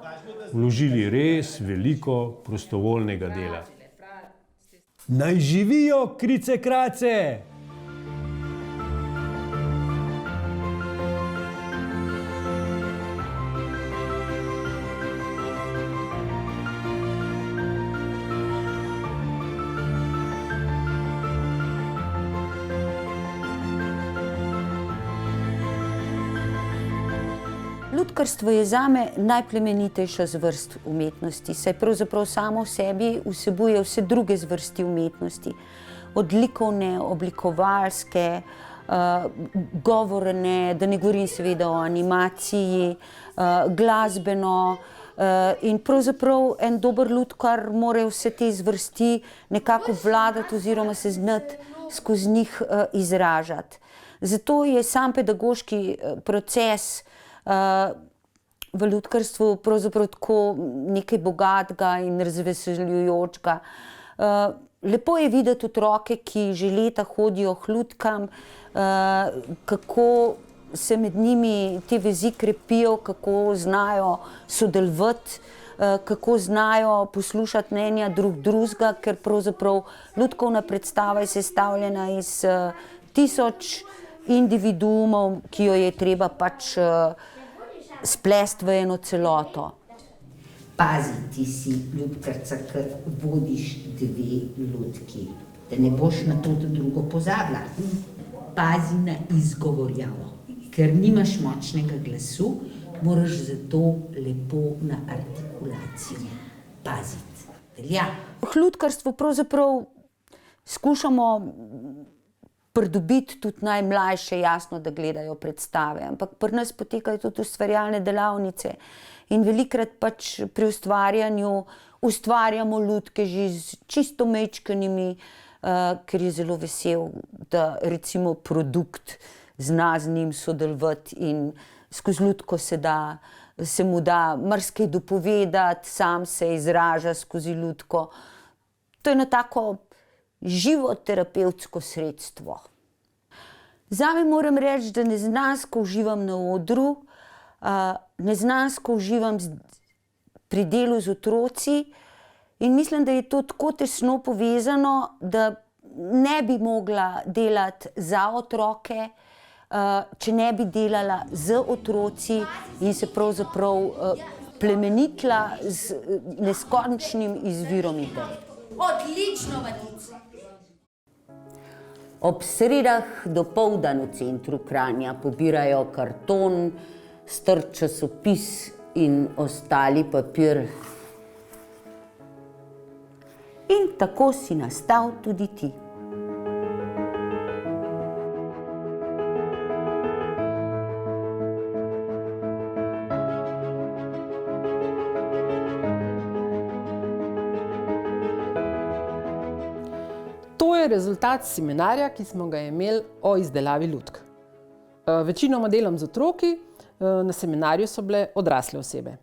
vložili res veliko prostovoljnega dela. Naj živijo Krice Krace! Lutkarstvo je zame najplemenitejša zvrst umetnosti, saj pravzaprav samo v sebi vsebuje vse druge zvrsti umetnosti. Od likovne, oblikovalske, govorne, da ne govorim seveda o animaciji, glasbeno. In pravzaprav en dober lutkar mora vse te zvrsti nekako vladati oziroma se znati skozi njih izražati. Zato je sam pedagoški proces v lutkarstvu pravzaprav tako nekaj bogatega in razveseljujočega. Lepo je videti otroke, ki že leta hodijo k lutkam, kako se med njimi te vezi krepijo, kako znajo sodelovati, kako znajo poslušati mnenja drug drugega, ker pravzaprav lutkovna predstava je sestavljena iz 1000 individuumov, ki jo je treba pač splesti v eno celoto. Pazi, ti si lutkarca, ker vodiš 2 lutki, da ne boš na to drugo pozabila. Pazi na izgovorjavo, ker nimaš močnega glasu, moraš zato lepo na artikulacijo paziti. Velja. V lutkarstvu pravzaprav skušamo pridobiti tudi najmlajše, jasno, da gledajo predstave, ampak pri nas potekajo tudi ustvarjalne delavnice in velikokrat pač pri ustvarjanju ustvarjamo lutke že z čisto majčkenimi, ker je zelo vesel, da recimo produkt zna z njim sodelovati in skozi lutko se mu da marsikaj dopovedati, sam se izraža skozi lutko. To je eno tako živo terapevtsko sredstvo. Zame moram reči, da neznansko uživam na odru, neznansko uživam pri delu z otroci in mislim, da je to tako tesno povezano, da ne bi mogla delati za otroke, če ne bi delala z otroci in se pravzaprav plemenitila z neskončnim izvirom idej. Odlično, Vanic. Ob sredah dopoldan v centru Kranja pobirajo karton, star časopis in ostali papir. In tako si nastal tudi ti. To je rezultat seminarja, ki smo ga imeli o izdelavi lutk. Večinoma delam z otroki, na seminarju so bile odrasle osebe.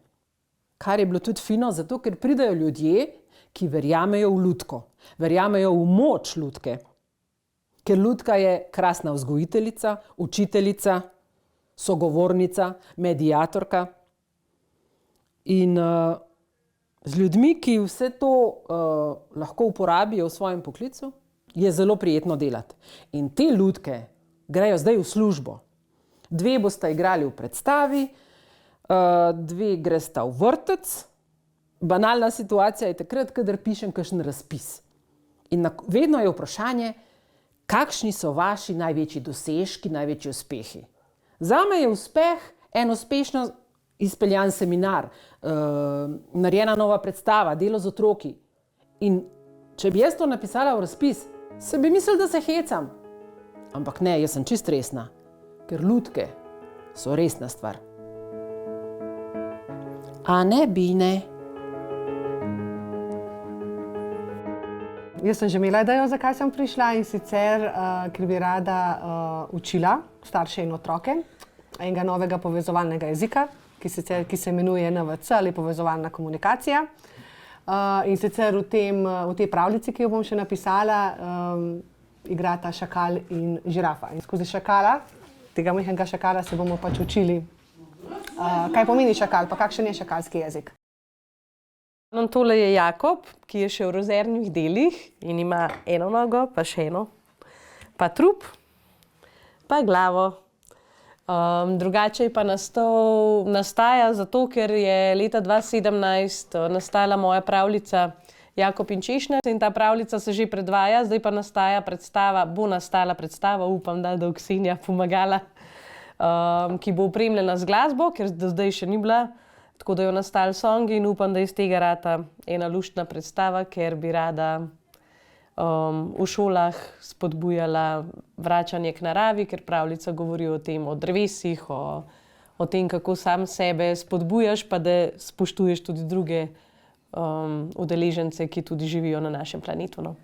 Kar je bilo tudi fino, zato ker pridejo ljudje, ki verjamejo v lutko, verjamejo v moč lutke. Ker lutka je krasna vzgojiteljica, učiteljica, sogovornica, mediatorka. In z ljudmi, ki vse to lahko uporabijo v svojem poklicu, je zelo prijetno delati. In te lutke grejo zdaj v službo. 2 bosta igrali v predstavi, 2 gresta v vrtec. Banalna situacija je takrat, kadar pišem kakšen razpis. In vedno je vprašanje, kakšni so vaši največji dosežki, največji uspehi. Zame je uspeh en uspešno izpeljan seminar, narejena nova predstava, delo z otroki. In če bi jaz to napisala v razpis, se bi mislila, da se hecam. Ampak ne, jaz sem čist resna, ker lutke so resna stvar. A ne, Bine? Jaz sem že imela idejo, zakaj sem prišla, in sicer, ker bi rada učila starše in otroke enega novega povezovalnega jezika, ki se imenuje NVC ali povezovalna komunikacija. In sicer v tej pravljici, ki jo bom še napisala, igrata šakal in žirafa. In skozi šakala, tega majhnega šakala, se bomo pač učili, kaj pomeni šakal, pa kakšen je šakalski jezik. Tole je Jakob, ki je še v rezervnih delih in ima eno nogo, pa še eno, pa trup, pa glavo. Drugače pa nastaja zato, ker je leta 2017 nastala moja pravljica Jakob in češnja in ta pravljica se že predvaja, zdaj pa bo nastala predstava, upam, da bo Ksenija pomagala, ki bo opremljena z glasbo, ker do zdaj še ni bila. Tako da jo nastali songi in upam, da iz tega rata ena luštna predstava, ker bi rada v šolah spodbujala vračanje k naravi, ker pravljica govori o tem, o drevesih, o tem, kako sam sebe spodbujaš, pa da spoštuješ tudi druge udeležence, ki tudi živijo na našem planetu. No.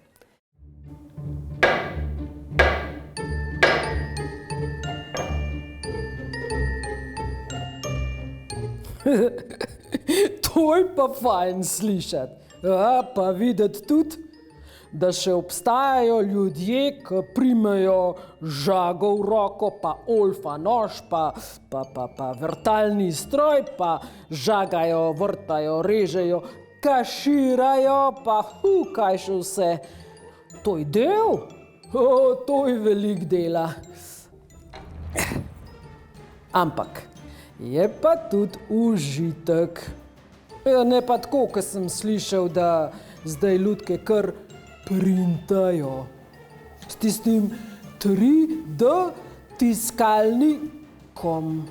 To je pa fajn slišati. Pa videti tudi, da še obstajajo ljudje, ki primejo žago v roko, pa olfa nož, pa vrtalni stroj, pa žagajo, vrtajo, režejo, kaširajo, pa kaj še vse. To je del? To je velik dela. Ampak je pa tudi užitek. Ne pa tako, ko sem slišal, da zdaj lutke kar printajo. S tistim 3D tiskalnikom.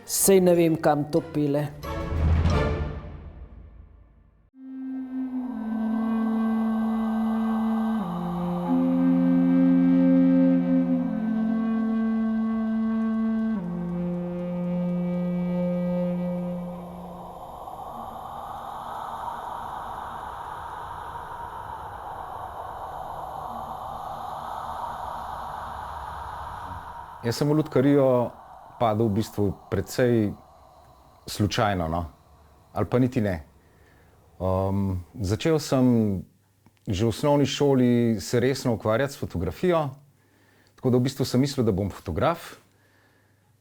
Sej ne vem, kam to pele. Jaz sem v lutkarijo padel v bistvu precej slučajno, no? Ali pa niti ne. Začel sem že v osnovni šoli se resno ukvarjati s fotografijo, tako da v bistvu sem mislil, da bom fotograf.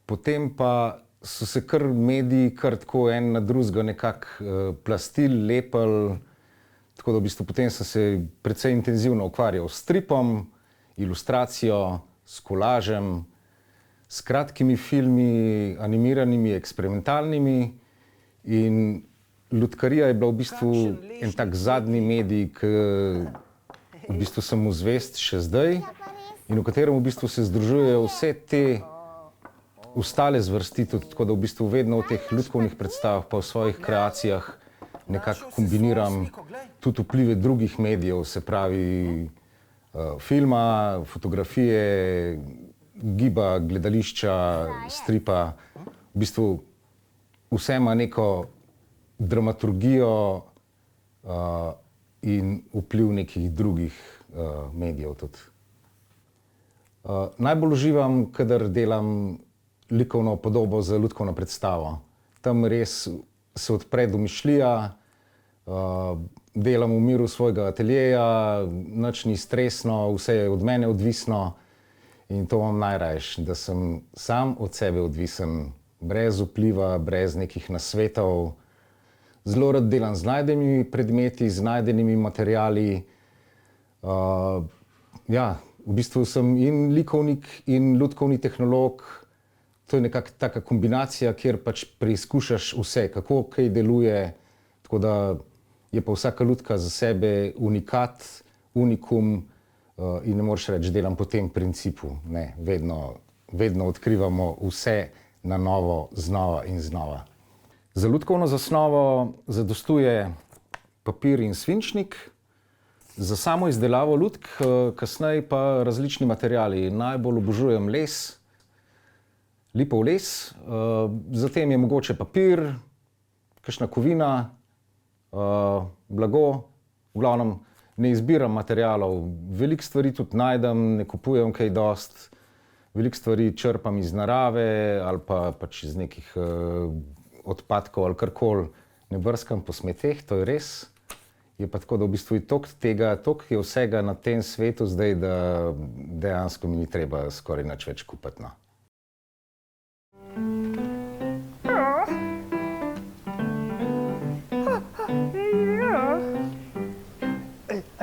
Potem pa so se kar mediji kar tako en na drugega nekako plastili, lepili, tako da v bistvu potem sem se precej intenzivno ukvarjal s stripom, ilustracijo, s kolažem, s kratkimi filmi, animiranimi, eksperimentalnimi. In lutkarija je bila v bistvu en tak zadnji medij, ki v bistvu sem mu zvest še zdaj in v katerem v bistvu se združujejo vse te ostale zvrsti, tako da v bistvu vedno v teh lutkovnih predstavah pa v svojih kreacijah nekako kombiniram tudi vplive drugih medijev, se pravi filma, fotografije, giba, gledališča, stripa. V bistvu vse ima neko dramaturgijo in vpliv nekih drugih medijev tudi. Najbolj uživam, kadar delam likovno podobo za lutkovno predstavo. Tam res se odpre domišljija, delam v miru svojega ateljeja, nič ni stresno, vse je od mene odvisno in to imam najrajši, da sem sam od sebe odvisen, brez vpliva, brez nekih nasvetov. Zelo rad delam z najdenimi predmeti, z najdenimi materiali. Ja, v bistvu sem in likovnik in lutkovni tehnolog. To je nekako taka kombinacija, kjer pač preizkušaš vse, kako kaj deluje, tako da je pa vsaka lutka za sebe unikat, unikum in ne moreš reči, delam po tem principu. Ne, vedno odkrivamo vse na novo, znova in znova. Za lutkovno zasnovo zadostuje papir in svinčnik, za samo izdelavo lutk kasneje pa različni materiali. Najbolj obožujem les, lipov les, zatem je mogoče papir, kakšna kovina, blago, v glavnem ne izbiram materialov. Veliko stvari tudi najdem, ne kupujem kaj dost, veliko stvari črpam iz narave ali pa pač iz nekih odpadkov ali karkoli. Ne brskam po smeteh, to je res. Je pa tako, da v bistvu je toliko je vsega na tem svetu zdaj, da dejansko mi ni treba skoraj nič več kupiti, no.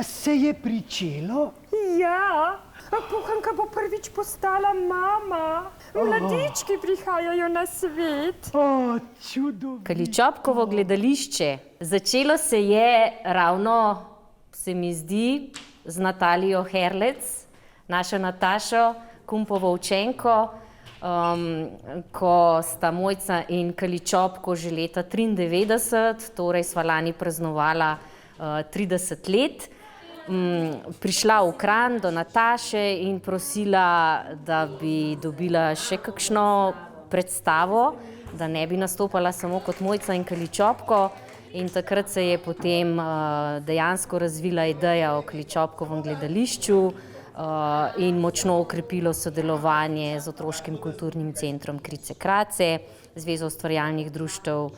Se je pričelo? Ja, Puhanka bo prvič postala mama. Mladički prihajajo na svet. O, čudovito. Kaličopkovo gledališče. Začelo se je ravno, se mi zdi, z Natalijo Herlec, našo Natašo, Kumpovo učenko, ko sta Mojca in Kaličopko že leta 1993, torej sva lani praznovala 30 let. Prišla v Kranj do Nataše in prosila, da bi dobila še kakšno predstavo, da ne bi nastopala samo kot Mojca in Kaličopko. In takrat se je potem dejansko razvila ideja o Kaličopkovem gledališču in močno okrepilo sodelovanje z Otroškim kulturnim centrom Krice Krace, Zvezo ustvarjalnih društev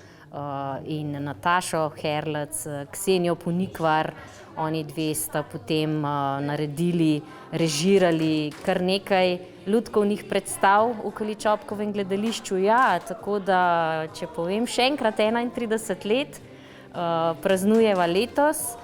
in Natašo Herlec, Ksenijo Ponikvar. Oni dve sta potem naredili, režirali kar nekaj lutkovnih predstav v Kaličopkovem gledališču. Ja, tako da, če povem še enkrat, 31 let praznujeva letos.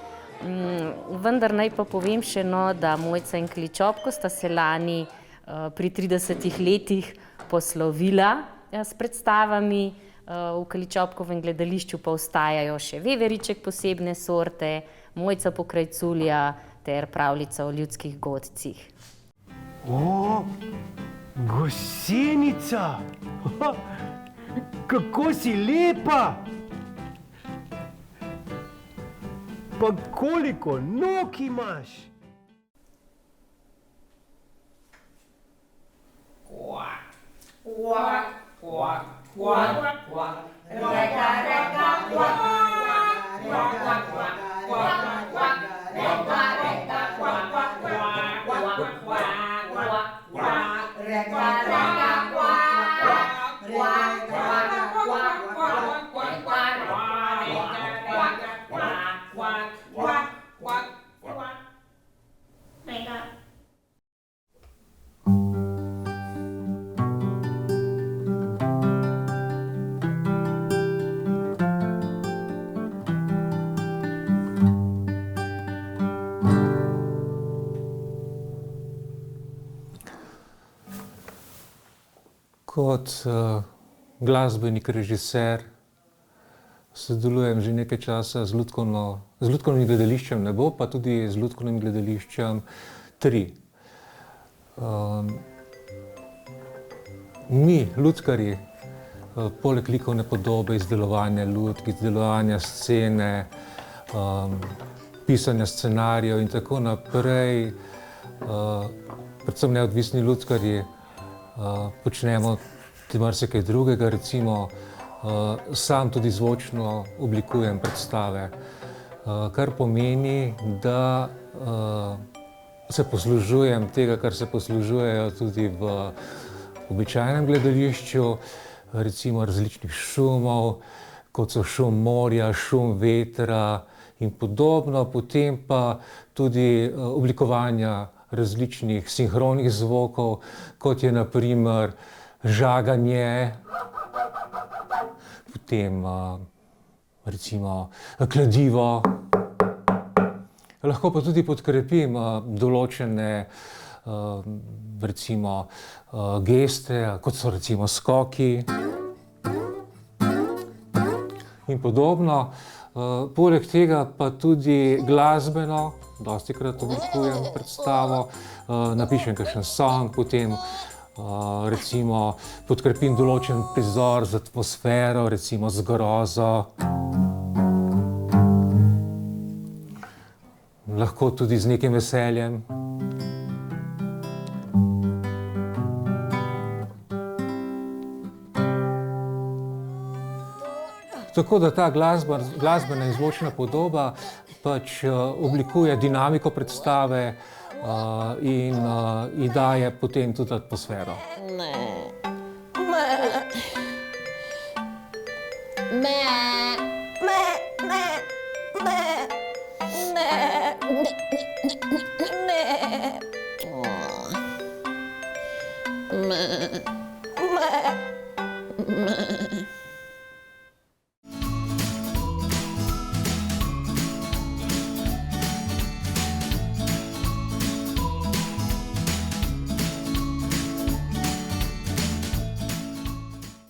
Vendar naj pa povem še, da Mojca in Kaličopko sta se lani pri 30 letih poslovila s predstavami. V Kaličopkovem gledališču pa ostajajo še Veveriček posebne sorte, Mojca Pokrajculja ter pravljica o ljudskih godcih. O, Gosenica! Kako si lepa! Pa koliko nog imaš! Kvak, kvak, kvak, kvak, kvak, reka, reka, kvak, kvak, kvak, kvak, kvak, kvak, kvak, reka, reka, kvak, kvak, kvak, kvak, kvak, kvak, reka, reka, kvak, kvak, kvak, kvak, Kot glasbenik, režiser sodelujem že nekaj časa z Lutkovnim gledališčem Nebo, pa tudi z Lutkovnim gledališčem 3. Mi, lutkarji, poleg likovne podobe, izdelovanja lutk, izdelovanja scene, pisanja scenarijev in tako naprej, predvsem neodvisni lutkarji, počnemo tudi marsikaj drugega, recimo sam tudi zvočno oblikujem predstave, kar pomeni, da se poslužujem tega, kar se poslužujejo tudi v običajnem gledališču, recimo različnih šumov, kot so šum morja, šum vetra in podobno, potem pa tudi oblikovanja različnih sinhronih zvokov, kot je na primer žaganje, potem recimo kladivo. Lahko pa tudi podkrepim določene recimo geste, kot so recimo skoki in podobno. Poleg tega pa tudi glasbeno, dostikrat oblikujem predstavo, napišem kakšen song, potem recimo podkrepim določen prizor z atmosfero, recimo z grozo. Lahko tudi z nekim veseljem. Tako da ta glasbena in zvočna podoba pač oblikuje dinamiko predstave in daje potem tudi atmosfero.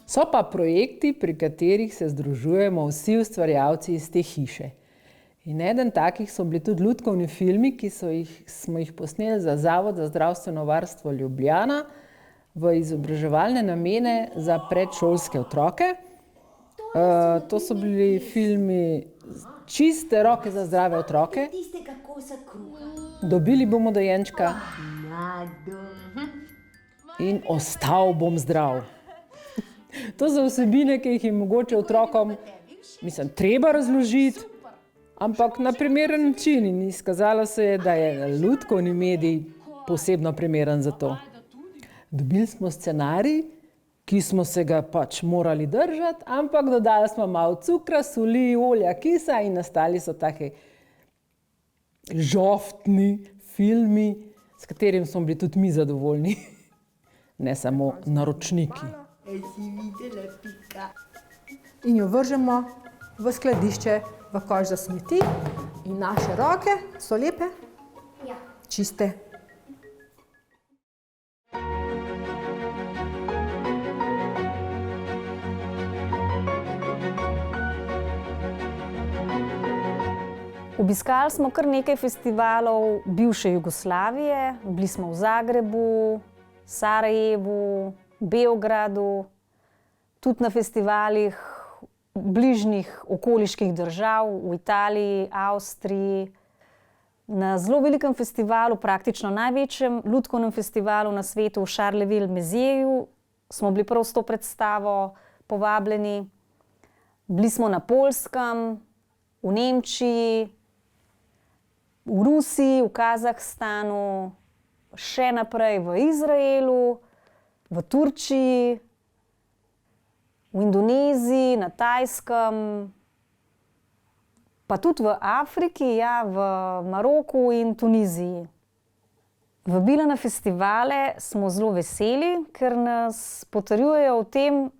So pa projekti, pri katerih se združujemo vsi ustvarjalci iz te hiše. In eden takih so bili tudi lutkovni filmi, ki smo jih posneli za Zavod za zdravstveno varstvo Ljubljana v izobraževalne namene za predšolske otroke. To so bili filmi Čiste roke za zdrave otroke. Dobili bomo dojenčka. In Ostal bom zdrav. To so vsebine, ki jih je mogoče otrokom, treba razložiti, ampak na primeren način. In izkazalo se je, da je lutkovni medij posebno primeren za to. Dobili smo scenarij, ki smo se ga pač morali držati, ampak dodali smo malo cukra, soli, olja, kisa in nastali so taki žoftni filmi, s katerim smo bili tudi mi zadovoljni, ne samo naročniki. In jo vržemo v skladišče, v koš za smeti. In naše roke so lepe, čiste. Obiskali smo kar nekaj festivalov bivše Jugoslavije. Bili smo v Zagrebu, Sarajevu, Beogradu, tudi na festivalih bližnjih okoliških držav, v Italiji, Avstriji. Na zelo velikem festivalu, praktično največjem lutkovnem festivalu na svetu, v Charleville-Mézieru, smo bili prav s to predstavo povabljeni. Bili smo na Poljskem, v Nemčiji, v Rusiji, v Kazahstanu, še naprej v Izraelu, v Turčiji, v Indoneziji, na Tajskem, pa tudi v Afriki, v Maroku in Tuniziji. Vabila na festivale smo zelo veseli, ker nas potrjujejo v tem,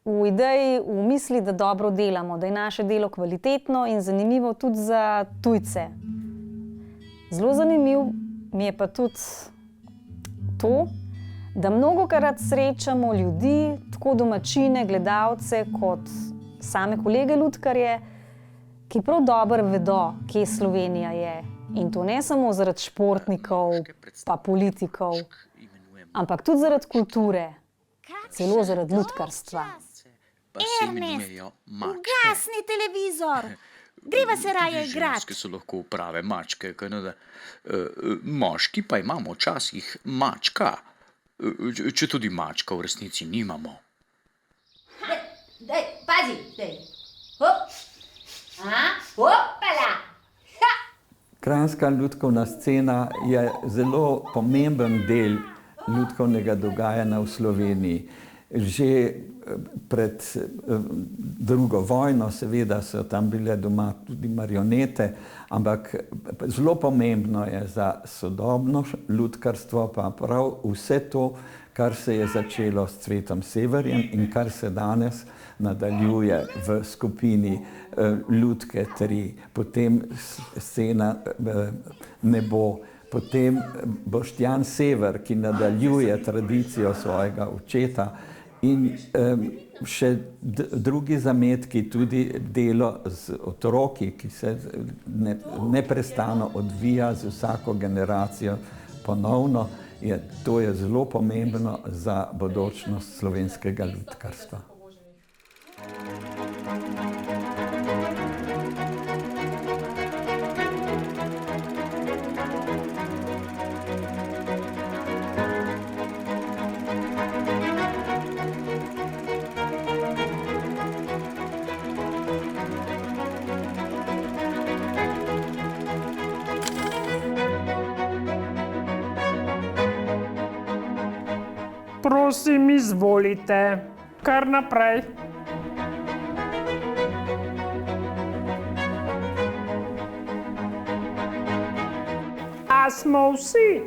v ideji, v misli, da dobro delamo, da je naše delo kvalitetno in zanimivo tudi za tujce. Zelo zanimiv mi je pa tudi to, da mnogokrat srečamo ljudi, tako domačine, gledalce, kot same kolege lutkarje, ki prav dobro vedo, kje Slovenija je. In to ne samo zaradi športnikov pa politikov, ampak tudi zaradi kulture, celo zaradi lutkarstva. Ernest, ugasni televizor! Greva se raje igrati. Ženske so lahko prave mačke, moški pa imamo včasih mačka, če tudi mačka v resnici nimamo. Daj, pazi, daj. Hop. Aha, hopala. Kranjska lutkovna scena je zelo pomemben del lutkovnega dogajanja v Sloveniji. Že pred drugo vojno seveda so tam bile doma tudi marionete, ampak zelo pomembno je za sodobno lutkarstvo pa prav vse to, kar se je začelo s Cvetom Severjem in kar se danes nadaljuje v skupini Lutke 3, potem scena Nebo, potem Boštjan Sever, ki nadaljuje tradicijo svojega očeta, in še drugi zametki, tudi delo z otroki, ki se neprestano odvija z vsako generacijo ponovno. To je zelo pomembno za bodočnost slovenskega lutkarstva. Prosim, izvolite, kar naprej. A smo vsi?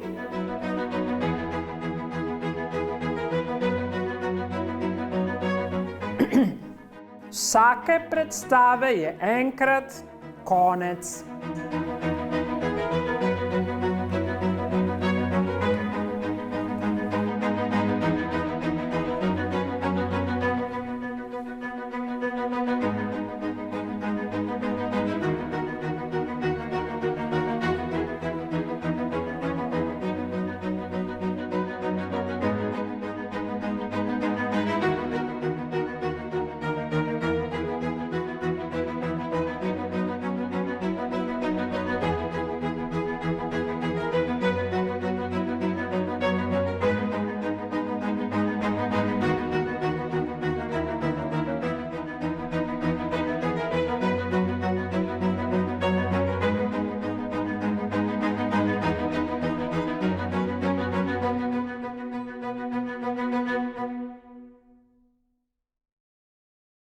Vsake predstave je enkrat konec.